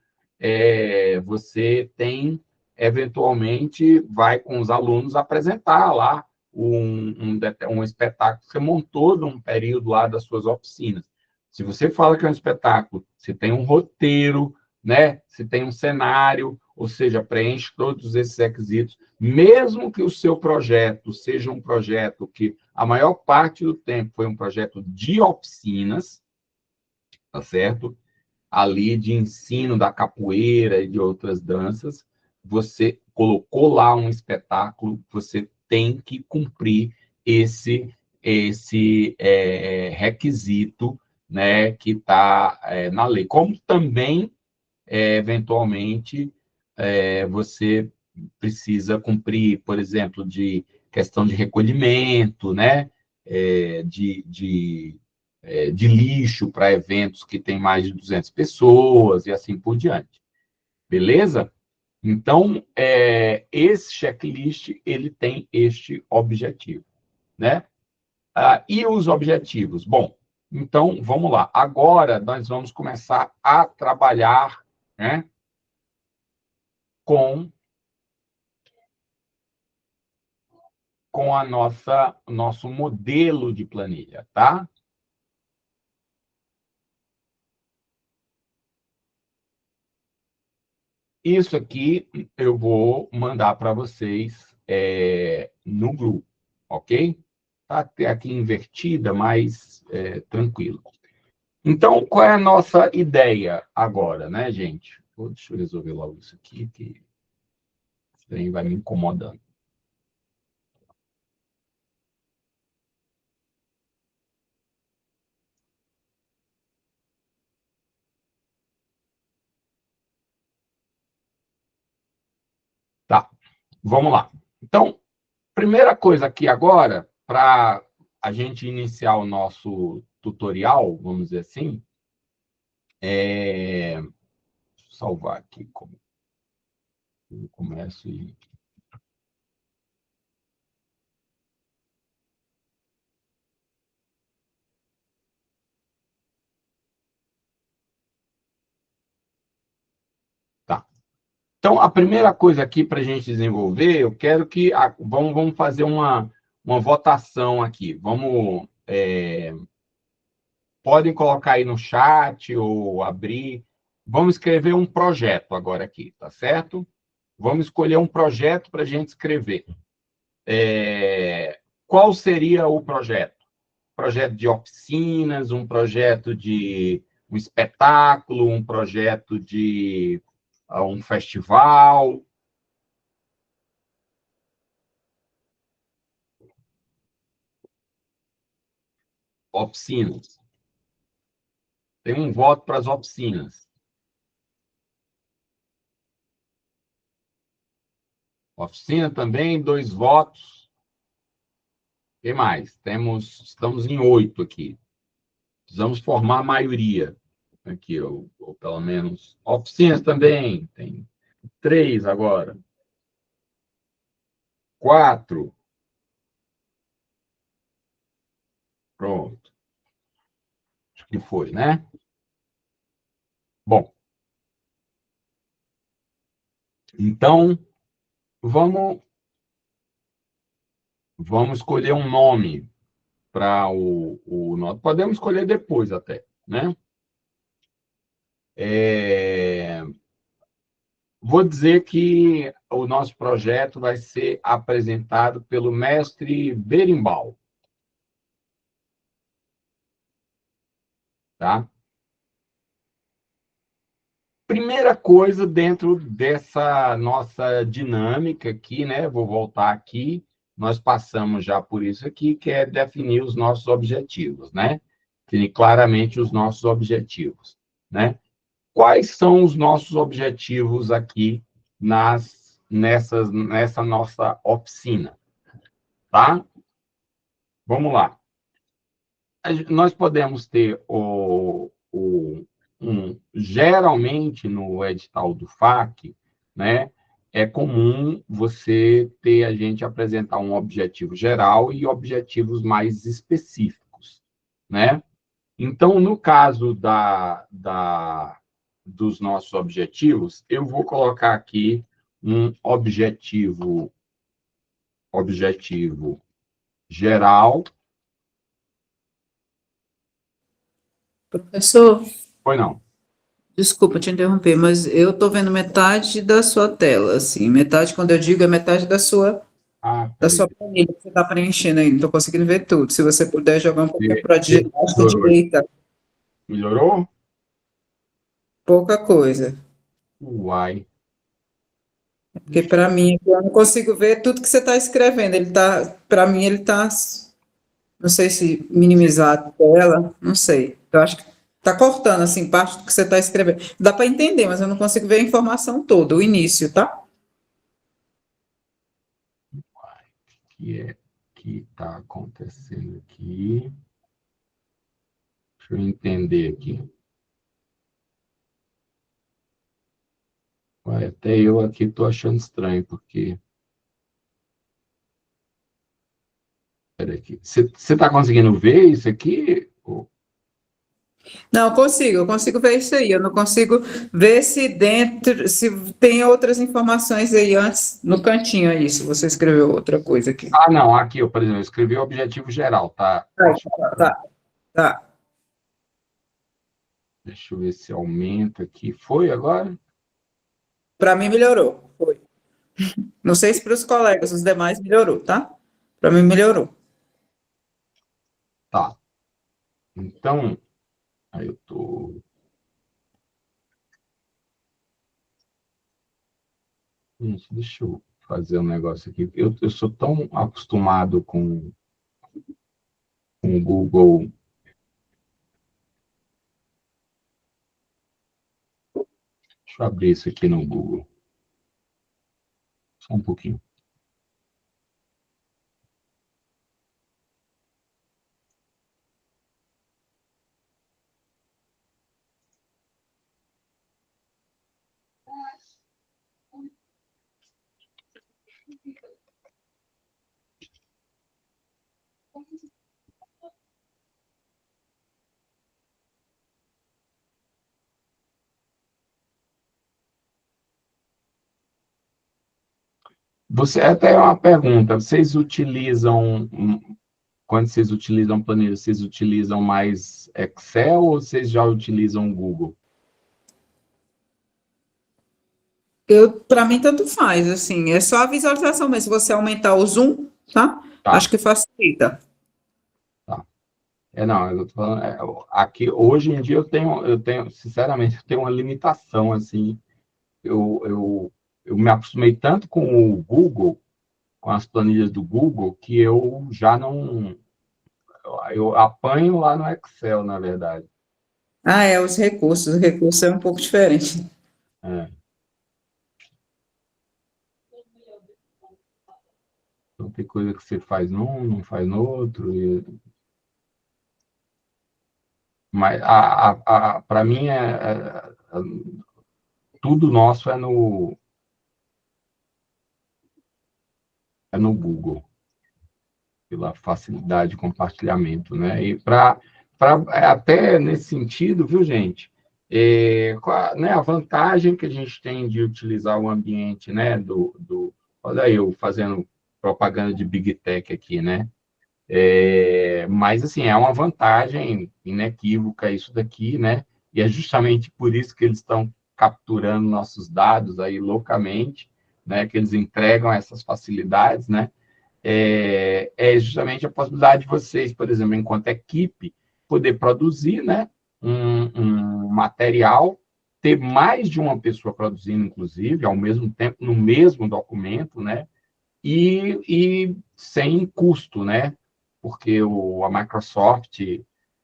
você tem, eventualmente, vai com os alunos apresentar lá um espetáculo que você montou num período lá das suas oficinas. Se você fala que é um espetáculo, se tem um roteiro, né? Se tem um cenário, ou seja, preenche todos esses requisitos, mesmo que o seu projeto seja um projeto que a maior parte do tempo foi um projeto de oficinas, tá certo? Ali de ensino da capoeira e de outras danças, você colocou lá um espetáculo, você tem que cumprir esse requisito, né, que está na lei. Como também, eventualmente, você precisa cumprir, por exemplo, de questão de recolhimento, né, de lixo para eventos que tem mais de 200 pessoas e assim por diante. Beleza? Então, esse checklist, ele tem este objetivo, né? E os objetivos? Bom, então, vamos lá. Agora, nós vamos começar a trabalhar, né, com o nosso modelo de planilha, tá? Isso aqui eu vou mandar para vocês no grupo, ok? Tá até aqui invertida, mas tranquilo. Então, qual é a nossa ideia agora, né, gente? Deixa eu resolver logo isso aqui, que isso aí vai me incomodando. Tá, vamos lá. Então, primeira coisa aqui agora, para a gente iniciar o nosso tutorial, vamos dizer assim, deixa eu salvar aqui como eu começo e... Tá. Então, a primeira coisa aqui para a gente desenvolver, eu quero que... vamos fazer uma votação aqui. Podem colocar aí no chat ou abrir. Vamos escrever um projeto agora aqui, tá certo? Vamos escolher um projeto para a gente escrever. Qual seria o projeto? Projeto de oficinas, um projeto de um espetáculo, um projeto de um festival? Oficinas. Tem um voto para as oficinas. Oficina também, 2 votos. O que mais? Estamos em 8 aqui. Precisamos formar a maioria. aqui, ou pelo menos oficinas também, tem 3 agora, 4, pronto, acho que foi, né? Bom, então, vamos, vamos escolher um nome para podemos escolher depois até, né? Vou dizer que o nosso projeto vai ser apresentado pelo mestre Berimbau, tá? Primeira coisa dentro dessa nossa dinâmica aqui, né? Vou voltar aqui. Nós passamos já por isso aqui, que é definir os nossos objetivos, né? Definir claramente os nossos objetivos, né? Quais são os nossos objetivos aqui nessa nossa oficina, tá? Vamos lá. Nós podemos ter geralmente no edital do FAC, né, é comum você ter a gente apresentar um objetivo geral e objetivos mais específicos, né? Então, no caso dos nossos objetivos, eu vou colocar aqui um objetivo geral. Professor, Foi não. desculpa te interromper, mas eu estou vendo metade da sua tela, assim, metade, quando eu digo, é metade Ah, da peraí. sua planilha que você está preenchendo aí, não estou conseguindo ver tudo. Se você puder jogar um pouquinho para a Melhorou. direita, Melhorou? pouca coisa. Uai. Porque para mim, eu não consigo ver tudo que você está escrevendo. Ele está, para mim, ele está, não sei se minimizar a tela, não sei. Eu acho que está cortando, assim, parte do que você está escrevendo. Dá para entender, mas eu não consigo ver a informação toda, o início, tá? O que é que está acontecendo aqui? Deixa eu entender aqui. Uai, até eu aqui estou achando estranho, porque... Peraí aqui. Você está conseguindo ver isso aqui? Não, eu consigo ver isso aí. Eu não consigo ver se dentro, se tem outras informações aí antes, no cantinho aí, se você escreveu outra coisa aqui. Ah, não. Aqui, eu, por exemplo, eu escrevi o objetivo geral, tá? Tá. Deixa eu ver se aumenta aqui. Foi agora? Para mim melhorou. Foi. Não sei se para os colegas, os demais melhorou, tá? Para mim melhorou. Tá. Então, aí eu tô... Gente, deixa eu fazer um negócio aqui. Eu sou tão acostumado com o Google. Deixa eu abrir isso aqui no Google. Só um pouquinho. Você até é uma pergunta. Vocês utilizam, quando vocês utilizam planilha, vocês utilizam mais Excel ou vocês já utilizam o Google? Para mim, tanto faz, assim, é só a visualização mesmo. Se você aumentar o zoom, tá? Tá, Acho que facilita. tá. Não, eu tô falando, aqui, hoje em dia, sinceramente, eu tenho uma limitação, assim, eu me acostumei tanto com o Google, com as planilhas do Google, que eu já não, eu apanho lá no Excel, na verdade. Ah, é, os recursos é um pouco diferente. É. Então, tem coisa que você faz num, não faz no outro. Mas para mim, tudo nosso é no Google, pela facilidade de compartilhamento, né? E até nesse sentido, viu, gente? Né, a vantagem que a gente tem de utilizar o ambiente, né? Olha eu fazendo propaganda de Big Tech aqui, né? Mas, assim, é uma vantagem inequívoca isso daqui, né? E é justamente por isso que eles estão capturando nossos dados aí loucamente, né? Que eles entregam essas facilidades, né? É justamente a possibilidade de vocês, por exemplo, enquanto equipe, poder produzir, né? Um material, ter mais de uma pessoa produzindo, inclusive, ao mesmo tempo, no mesmo documento, né? E sem custo, né? Porque a Microsoft,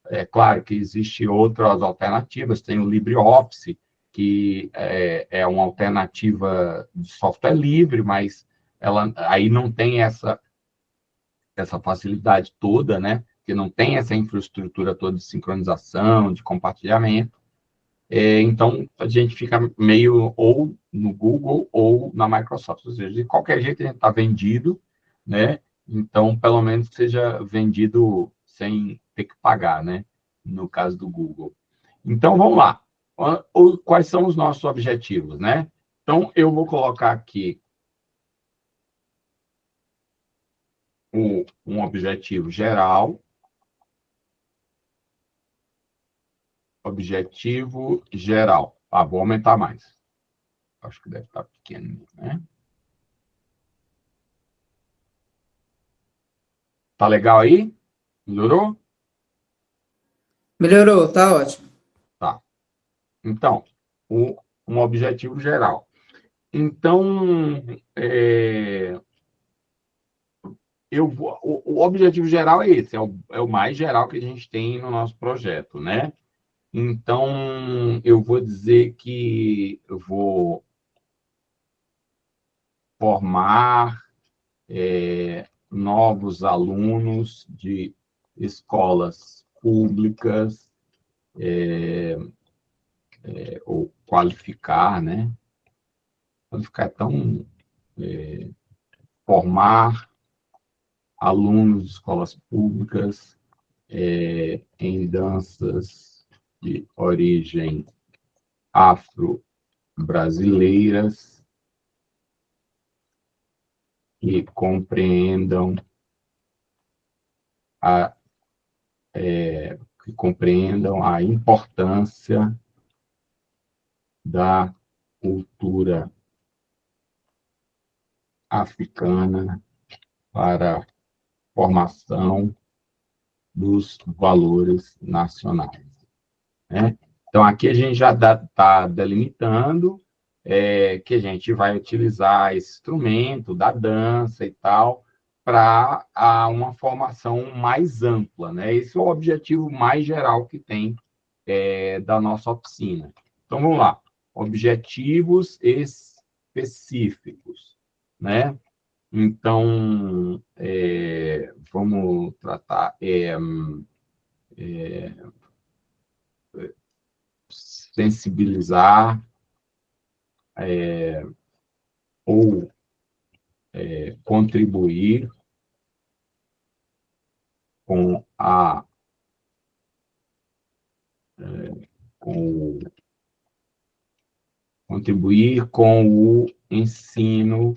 é claro que existe outras alternativas, tem o LibreOffice, que é uma alternativa de software livre, mas ela aí não tem essa facilidade toda, né? Porque não tem essa infraestrutura toda de sincronização, de compartilhamento. Então, a gente fica meio ou no Google ou na Microsoft. Ou seja, de qualquer jeito, a gente está vendido, né? Então, pelo menos que seja vendido sem ter que pagar, né? No caso do Google. Então, vamos lá. Quais são os nossos objetivos, né? Então, eu vou colocar aqui um objetivo geral. Objetivo geral. Vou aumentar mais. Acho que deve estar pequeno, né? Tá legal aí? Melhorou? Melhorou, tá ótimo. Tá. Então, um objetivo geral. Então, o objetivo geral é esse, é o mais geral que a gente tem no nosso projeto, né? Então, eu vou dizer que eu vou formar novos alunos de escolas públicas, ou qualificar, né? Qualificar é tão... formar alunos de escolas públicas em danças de origem afro-brasileiras que compreendam a importância da cultura africana para a formação dos valores nacionais, né? Então, aqui a gente já está delimitando que a gente vai utilizar esse instrumento da dança e tal para uma formação mais ampla, né? Esse é o objetivo mais geral que tem da nossa oficina. Então, vamos lá. Objetivos específicos, né? Então, vamos tratar sensibilizar ou contribuir com contribuir com o ensino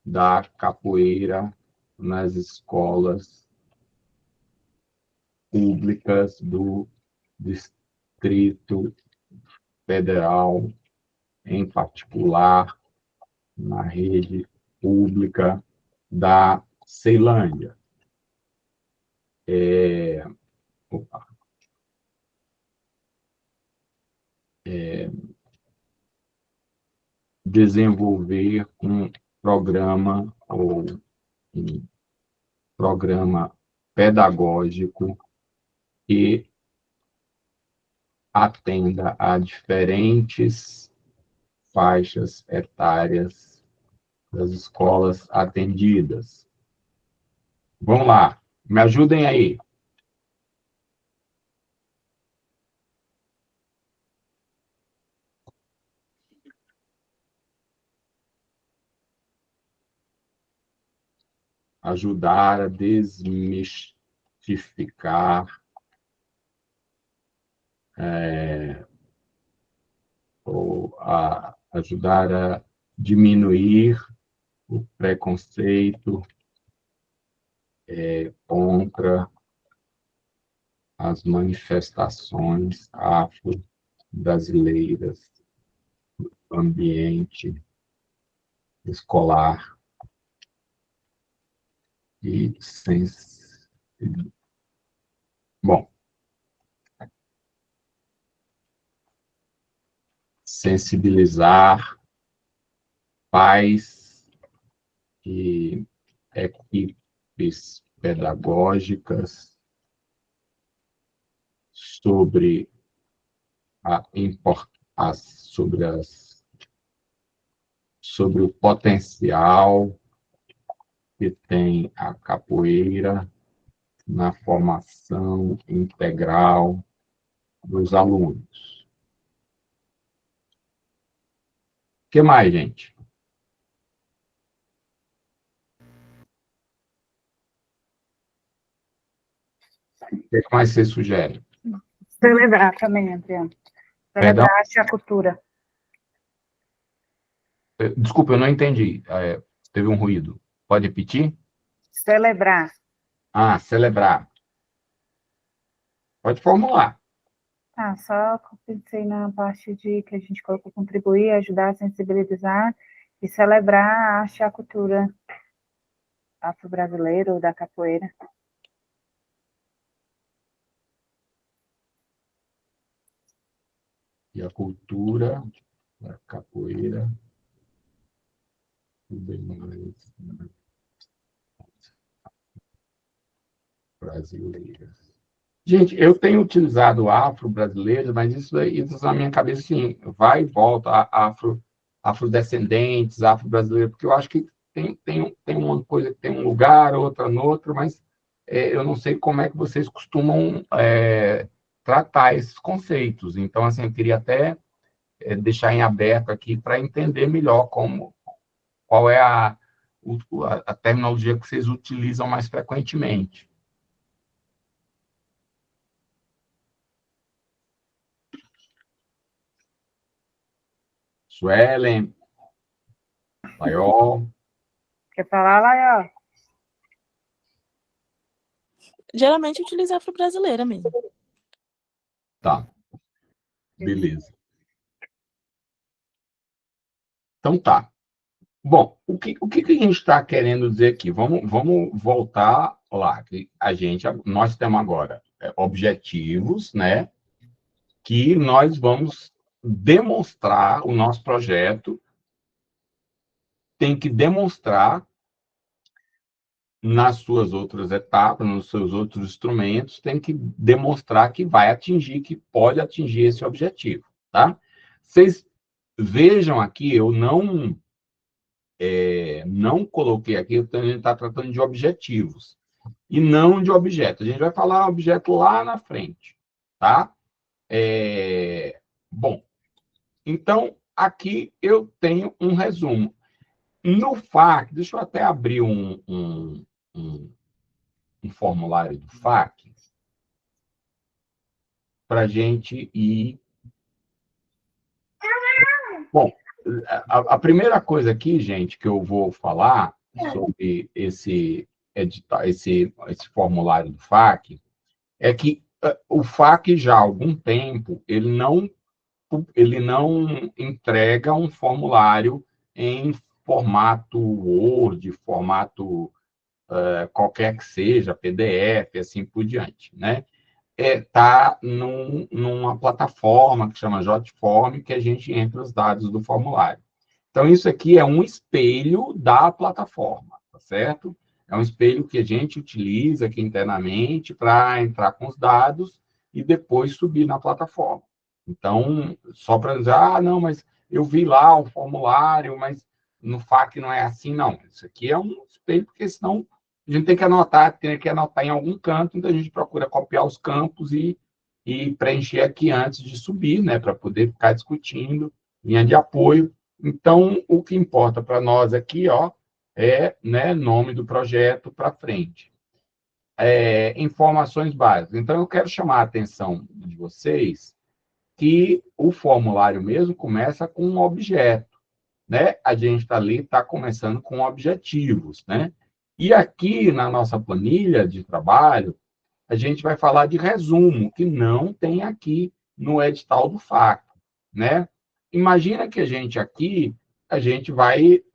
da capoeira nas escolas públicas do Distrito Federal, em particular na rede pública da Ceilândia. Desenvolver um programa ou um programa pedagógico que atenda a diferentes faixas etárias das escolas atendidas. Vamos lá, me ajudem aí. ajudar a desmistificar ou a ajudar a diminuir o preconceito contra as manifestações afro-brasileiras no ambiente escolar e bom, sensibilizar pais e equipes pedagógicas sobre sobre o potencial que tem a capoeira na formação integral dos alunos. O que mais, gente? O que mais você sugere? Celebrar também, Adriano. Perdão? Celebrar a arte e a cultura. Desculpa, eu não entendi. Teve um ruído. Pode repetir? Celebrar. Celebrar. Pode formular. Só pensei na parte de que a gente colocou contribuir, ajudar a sensibilizar e celebrar a arte e a cultura afro-brasileira ou da capoeira. E a cultura da capoeira e demais brasileiras. Gente, eu tenho utilizado afro-brasileiro, mas isso na minha cabeça, assim, vai e volta, afrodescendentes, afro-brasileiro, porque eu acho que tem uma coisa que tem um lugar, outra no outro, mas eu não sei como é que vocês costumam tratar esses conceitos. Então, assim, eu queria até deixar em aberto aqui para entender melhor qual é a terminologia que vocês utilizam mais frequentemente. Suelen, Laiol. Quer falar, Laia? Geralmente utiliza afro-brasileira mesmo. Tá. Beleza. Então tá. Bom, o que a gente está querendo dizer aqui? Vamos voltar lá. Que nós temos agora objetivos, né? Que nós vamos demonstrar, o nosso projeto tem que demonstrar nas suas outras etapas, nos seus outros instrumentos, tem que demonstrar que vai atingir, que pode atingir esse objetivo, tá? Vocês vejam aqui, eu não coloquei aqui, a gente está tratando de objetivos, e não de objeto. A gente vai falar objeto lá na frente, tá? Bom, então, aqui eu tenho um resumo. No FAQ, deixa eu até abrir um formulário do FAQ para a gente ir. Bom, a primeira coisa aqui, gente, que eu vou falar sobre esse formulário do FAQ é que o FAQ já há algum tempo ele não entrega um formulário em formato Word, formato qualquer que seja, PDF, assim por diante, né? Está numa plataforma que chama Jotform, que a gente entra os dados do formulário. Então, isso aqui é um espelho da plataforma, tá certo? É um espelho que a gente utiliza aqui internamente para entrar com os dados e depois subir na plataforma. Então, só para dizer, não, mas eu vi lá o formulário, mas no FAQ não é assim, não. Isso aqui é um espelho, porque senão a gente tem que anotar em algum canto, então a gente procura copiar os campos e preencher aqui antes de subir, né, para poder ficar discutindo, linha de apoio. Então, o que importa para nós aqui, né, nome do projeto para frente. Informações básicas. Então, eu quero chamar a atenção de vocês que o formulário mesmo começa com um objeto, né? A gente está ali, está começando com objetivos, né? E aqui na nossa planilha de trabalho, a gente vai falar de resumo, que não tem aqui no edital do FAC, né? Imagina que a gente aqui,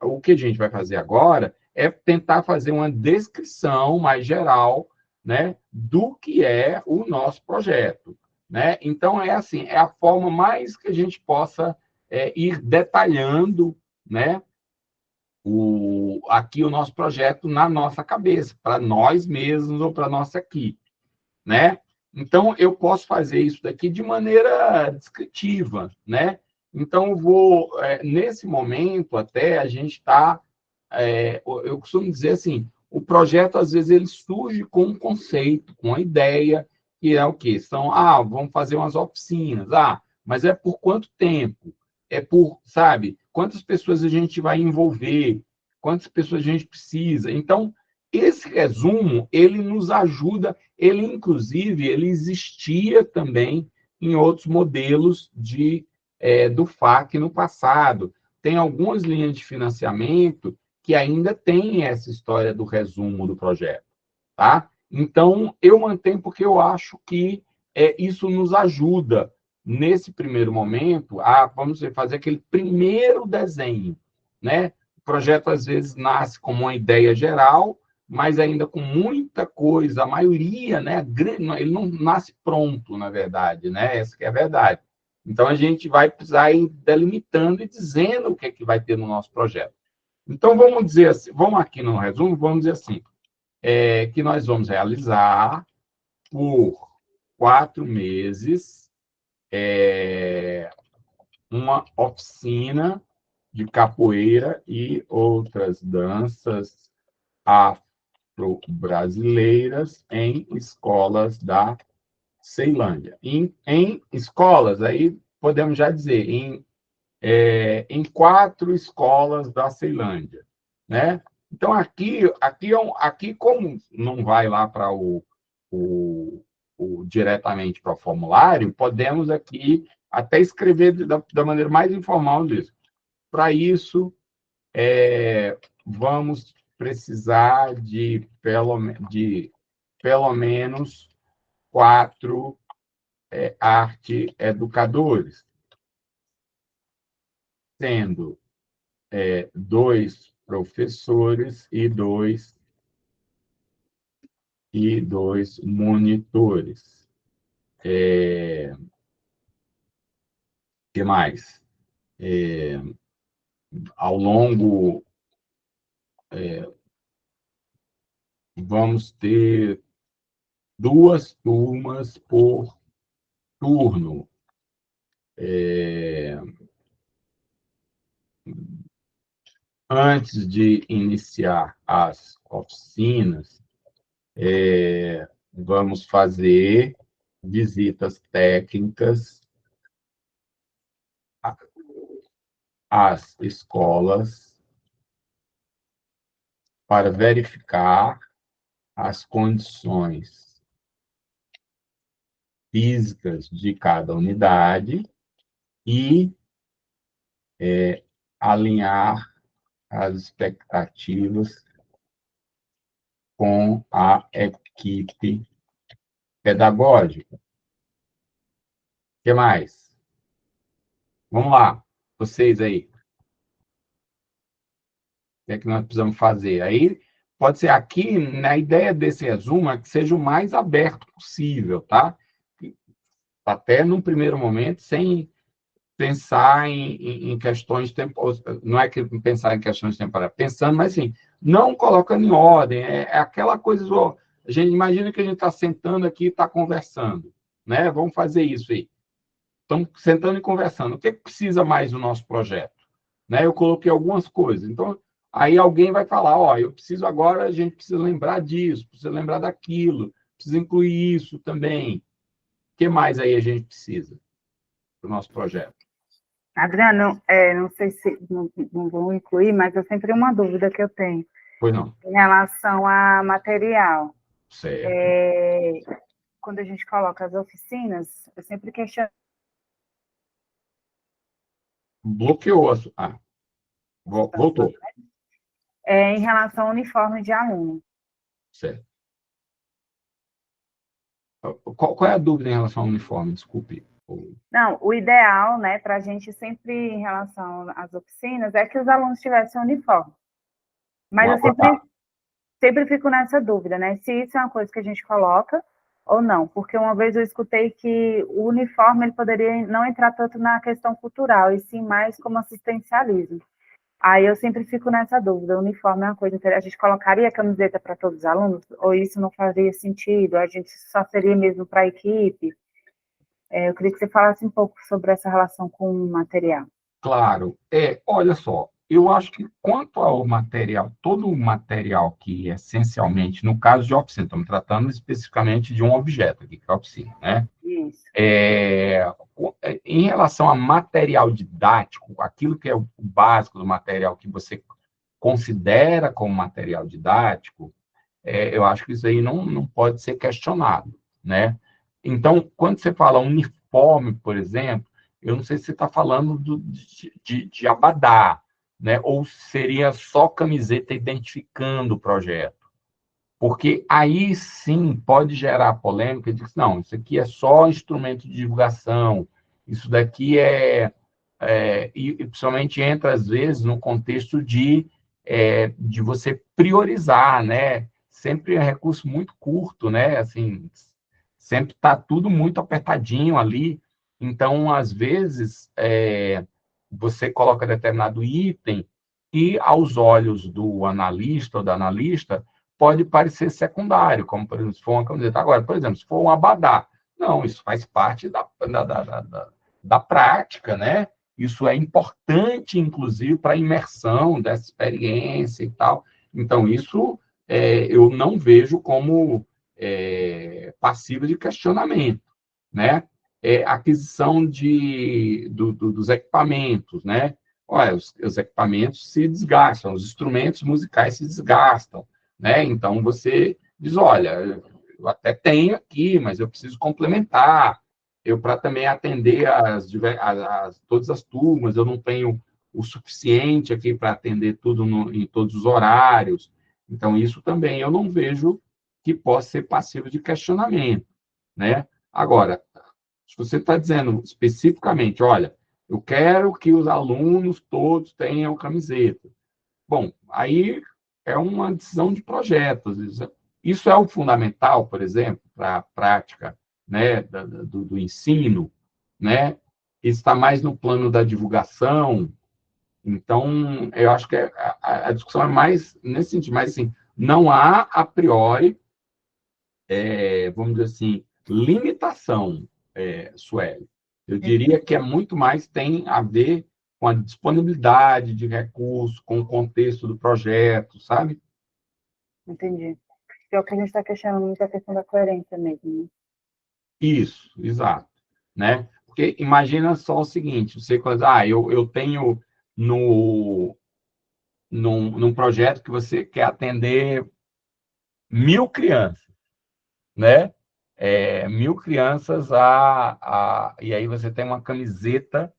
o que a gente vai fazer agora é tentar fazer uma descrição mais geral, né, do que é o nosso projeto, né? Então, é assim, é a forma mais que a gente possa ir detalhando, né, aqui o nosso projeto na nossa cabeça, para nós mesmos ou para a nossa equipe, né? Então, eu posso fazer isso daqui de maneira descritiva, né? Então, eu vou, nesse momento, até a gente está, eu costumo dizer assim, o projeto, às vezes, ele surge com um conceito, com uma ideia, que é o quê? Vamos fazer umas oficinas, mas é por quanto tempo? É por, sabe, quantas pessoas a gente vai envolver, quantas pessoas a gente precisa. Então, esse resumo, ele nos ajuda, inclusive, ele existia também em outros modelos do FAC no passado. Tem algumas linhas de financiamento que ainda tem essa história do resumo do projeto, tá? Então, eu mantenho porque eu acho que isso nos ajuda, nesse primeiro momento, vamos dizer, fazer aquele primeiro desenho, né? O projeto, às vezes, nasce como uma ideia geral, mas ainda com muita coisa, a maioria, né? Ele não nasce pronto, na verdade, né? Essa que é a verdade. Então, a gente vai precisar ir delimitando e dizendo o que é que vai ter no nosso projeto. Então, vamos dizer assim, vamos aqui no resumo, vamos dizer assim, que nós vamos realizar por 4 meses uma oficina de capoeira e outras danças afro-brasileiras em escolas da Ceilândia. Em escolas, aí podemos já dizer, em 4 escolas da Ceilândia, né? Então, aqui como não vai lá para diretamente para o formulário, podemos aqui até escrever da maneira mais informal disso. Para isso, vamos precisar de pelo menos 4 arte educadores, sendo 2 professores e 2 monitores. Que mais? Ao longo, vamos ter 2 turmas por turno. Antes de iniciar as oficinas, vamos fazer visitas técnicas às escolas para verificar as condições físicas de cada unidade e alinhar as expectativas com a equipe pedagógica. O que mais? Vamos lá, vocês aí. O que é que nós precisamos fazer? Aí, pode ser aqui, na ideia desse resumo, é que seja o mais aberto possível, tá? Até num primeiro momento, sem pensar em questões temporais, não é que pensar em questões temporais, pensando, mas assim, não colocando em ordem, é aquela coisa, a gente imagina que a gente está sentando aqui e está conversando, né? Vamos fazer isso aí. Estamos sentando e conversando. O que precisa mais do nosso projeto? Né? Eu coloquei algumas coisas. Então, aí alguém vai falar, eu preciso agora, a gente precisa lembrar disso, precisa lembrar daquilo, precisa incluir isso também. O que mais aí a gente precisa do nosso projeto? Adriano, não sei se não vou incluir, mas eu sempre uma dúvida que eu tenho Pois não. em relação a material. Certo. Quando a gente coloca as oficinas, eu sempre questiono. Bloqueou. Voltou. Em relação ao uniforme de aluno. Certo. Qual é a dúvida em relação ao uniforme? Desculpe. Não, o ideal, né, para a gente sempre, em relação às oficinas, é que os alunos tivessem uniforme. Mas eu sempre fico nessa dúvida, né, se isso é uma coisa que a gente coloca ou não, porque uma vez eu escutei que o uniforme ele poderia não entrar tanto na questão cultural, e sim mais como assistencialismo. Aí eu sempre fico nessa dúvida, o uniforme é uma coisa interessante, a gente colocaria a camiseta para todos os alunos, ou isso não faria sentido, a gente só seria mesmo para a equipe? Eu queria que você falasse um pouco sobre essa relação com o material. Claro. Olha só, eu acho que quanto ao material, todo o material que essencialmente, no caso de oficina, estamos tratando especificamente de um objeto aqui, que é a oficina, né? Isso. Em relação a material didático, aquilo que é o básico do material que você considera como material didático, eu acho que isso aí não pode ser questionado, né? Então, quando você fala uniforme, por exemplo, eu não sei se você está falando de abadá, né? Ou seria só camiseta identificando o projeto. Porque aí sim pode gerar polêmica de que, não, isso aqui é só instrumento de divulgação, isso daqui e principalmente entra, às vezes, no contexto de você priorizar, né? Sempre é recurso muito curto, né? Assim, sempre está tudo muito apertadinho ali. Então, às vezes, você coloca determinado item e, aos olhos do analista ou da analista, pode parecer secundário, como, por exemplo, se for uma camiseta. Agora, por exemplo, se for um abadá, não, isso faz parte da prática, né? Isso é importante, inclusive, para a imersão dessa experiência e tal. Então, isso eu não vejo como passivo de questionamento, né? Aquisição dos equipamentos, né? Olha, os equipamentos se desgastam, os instrumentos musicais se desgastam, né? Então, você diz, olha, eu até tenho aqui, mas eu preciso complementar. Para também atender todas as turmas, eu não tenho o suficiente aqui para atender tudo em todos os horários. Então, isso também eu não vejo que possa ser passivo de questionamento, né? Agora, se você está dizendo especificamente, olha, eu quero que os alunos todos tenham camiseta. Bom, aí é uma decisão de projetos. Isso é o fundamental, por exemplo, para a prática, né, do ensino, né? Está mais no plano da divulgação. Então, eu acho que a discussão é mais nesse sentido, mas assim, não há a priori, vamos dizer assim, limitação, Sueli. Eu diria que é muito mais tem a ver com a disponibilidade de recursos, com o contexto do projeto, sabe? Entendi. Pior que a gente está questionando muito a questão da coerência mesmo, né? Isso, exato. Né? Porque imagina só o seguinte, você coisa, eu tenho num projeto que você quer atender 1.000 crianças, né? 1.000 crianças, e aí você tem uma camiseta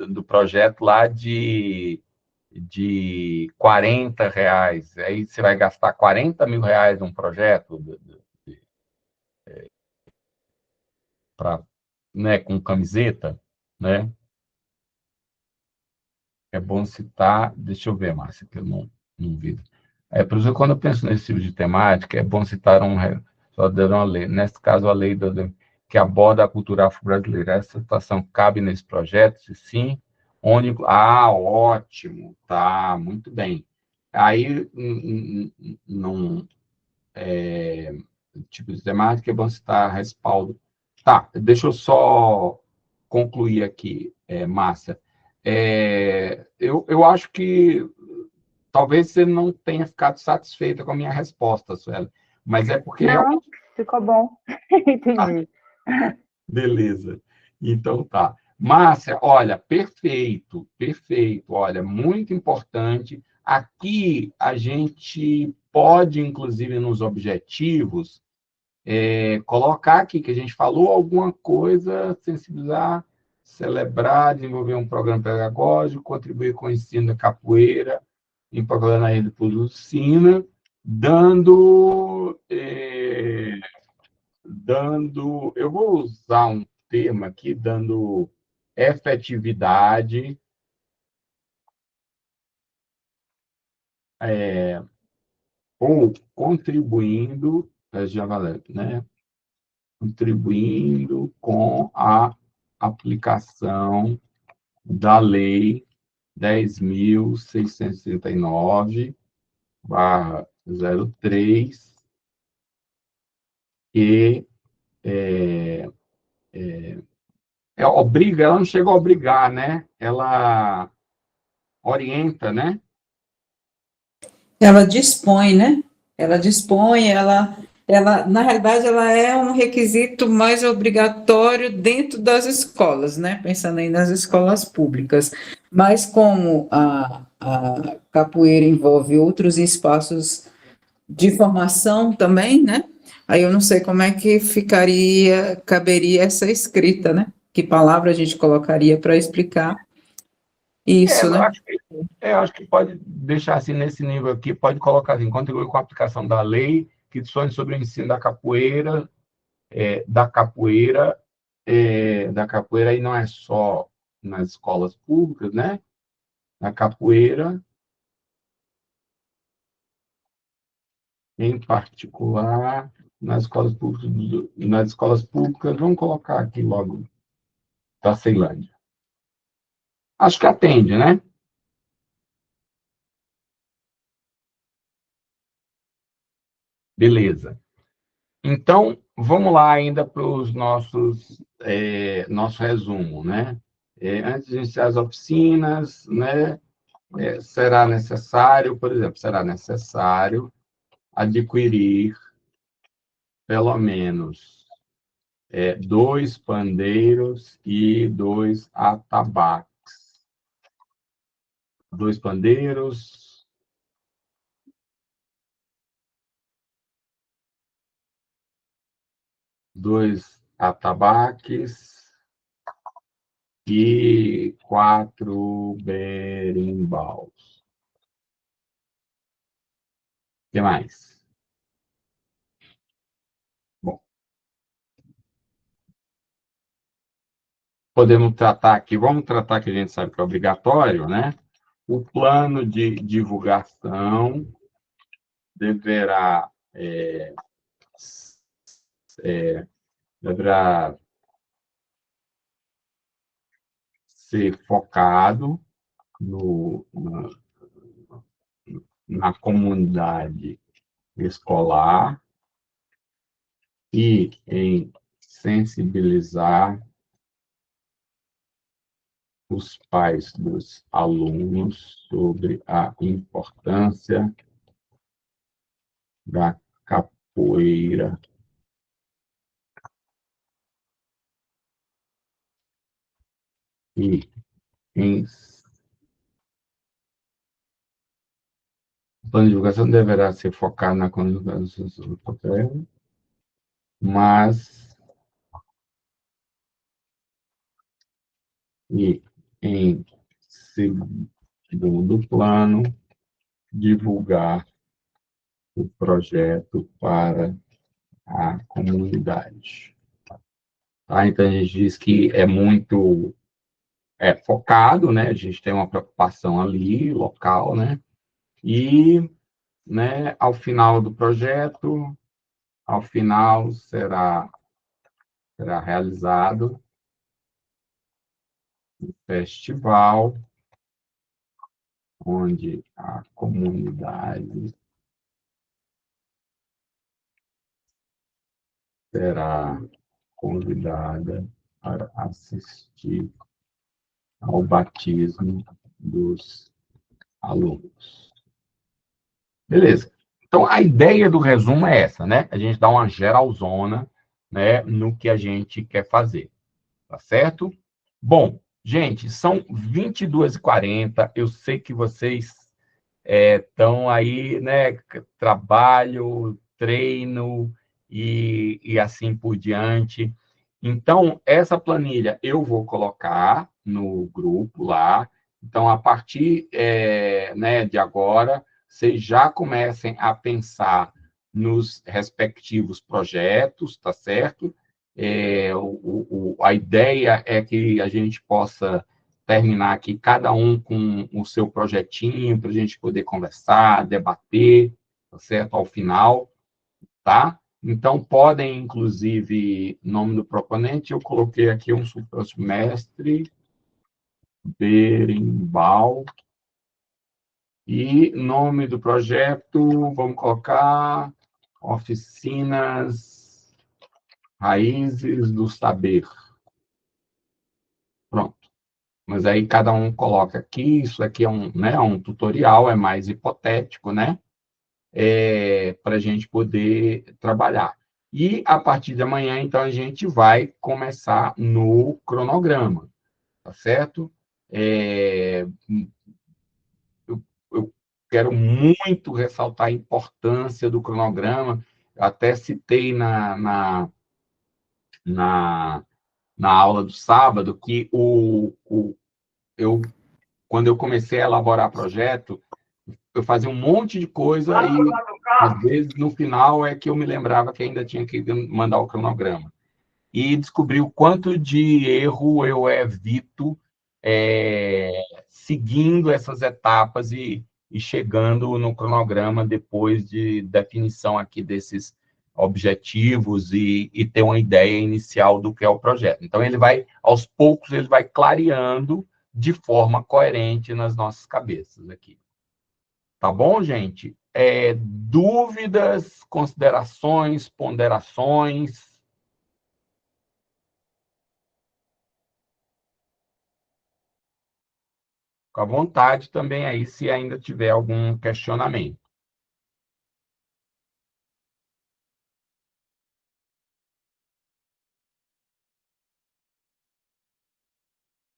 do projeto lá de R$ 40. Aí você vai gastar R$ 40 mil num projeto né, com camiseta, né? É bom citar, deixa eu ver, Márcia, que eu não vi. Por exemplo, quando eu penso nesse tipo de temática, é bom citar só dar uma lei, nesse caso, a lei que aborda a cultura afro-brasileira. Essa situação cabe nesse projeto, se sim, onde... ótimo, tá, muito bem. Aí, num tipo de temática, é bom citar respaldo. Tá, deixa eu só concluir aqui, Márcia. Eu acho que talvez você não tenha ficado satisfeita com a minha resposta, Sueli, mas é porque... Não, ficou bom. Entendi. Beleza. Então, tá. Márcia, olha, perfeito, perfeito. Olha, muito importante. Aqui a gente pode, inclusive, nos objetivos, colocar aqui que a gente falou alguma coisa, sensibilizar, celebrar, desenvolver um programa pedagógico, contribuir com o ensino da capoeira, em programa na rede por Lucina, dando, eu vou usar um termo aqui, dando efetividade, ou contribuindo, já valeu, né? Contribuindo com a aplicação da Lei 10.669/03, que obriga, ela não chega a obrigar, né? Ela orienta, né? Ela dispõe, né? Ela dispõe, na realidade, ela é um requisito mais obrigatório dentro das escolas, né? Pensando aí nas escolas públicas. Mas como a capoeira envolve outros espaços de formação também, né? Aí eu não sei como é que caberia essa escrita, né? Que palavra a gente colocaria para explicar isso, Eu né? acho que pode deixar assim nesse nível aqui, pode colocar assim, contribuir com a aplicação da lei que dispõe sobre o ensino da capoeira, da capoeira, e não é só nas escolas públicas, né? Da capoeira, em particular, nas escolas públicas, vamos colocar aqui logo, da Ceilândia. Acho que atende, né? Beleza. Então, vamos lá ainda para os nosso resumo, né? Antes de iniciar as oficinas, né? Será necessário, por exemplo, adquirir pelo menos 2 pandeiros e 2 atabaques. 2 pandeiros, 2 atabaques e 4 berimbaus. O que mais? Bom, vamos tratar que a gente sabe que é obrigatório, né? O plano de divulgação deverá ser focado na comunidade escolar e em sensibilizar os pais dos alunos sobre a importância da capoeira e em o plano de divulgação deverá ser focado na comunicação do papel, mas e em segundo plano, divulgar o projeto para a comunidade. Tá? Então, a gente diz que é muito focado, né? A gente tem uma preocupação ali, local, né? E, né, ao final do projeto, será realizado um festival onde a comunidade será convidada para assistir ao batismo dos alunos. Beleza. Então, a ideia do resumo é essa, né? A gente dá uma geralzona, né, no que a gente quer fazer, tá certo? Bom, gente, são 22h40. Eu sei que vocês estão aí, né? Trabalho, treino e assim por diante. Então, essa planilha eu vou colocar no grupo lá. Então, a partir né, de agora, vocês já comecem a pensar nos respectivos projetos, tá certo? A ideia é que a gente possa terminar aqui, cada um com o seu projetinho, para a gente poder conversar, debater, tá certo? Ao final, tá? Então, podem, inclusive, nome do proponente, eu coloquei aqui um mestre Berimbau, e nome do projeto, vamos colocar Oficinas Raízes do Saber. Pronto. Mas aí cada um coloca aqui, isso aqui é né, um tutorial, é mais hipotético, né? Para a gente poder trabalhar. E a partir de amanhã, então, a gente vai começar no cronograma, tá certo? Eu quero muito ressaltar a importância do cronograma, eu até citei na, na aula do sábado que quando eu comecei a elaborar projeto, eu fazia um monte de coisa e, às vezes, no final é que eu me lembrava que ainda tinha que mandar o cronograma. E descobri o quanto de erro eu evito seguindo essas etapas e chegando no cronograma depois de definição aqui desses objetivos e ter uma ideia inicial do que é o projeto. Então, ele vai, aos poucos, ele vai clareando de forma coerente nas nossas cabeças aqui. Tá bom, gente? Dúvidas, considerações, ponderações? Fica à vontade também aí, se ainda tiver algum questionamento.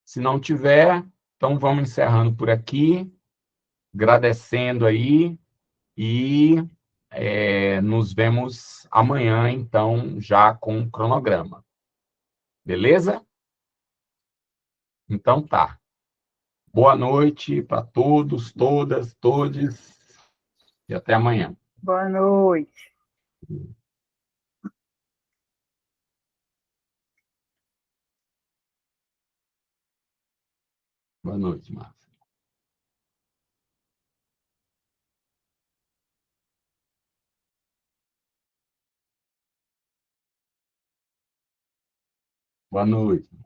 Se não tiver, então vamos encerrando por aqui, agradecendo aí e nos vemos amanhã, então, já com o cronograma. Beleza? Então tá. Boa noite para todos, todas, todes e até amanhã. Boa noite. Boa noite, Márcia. Boa noite.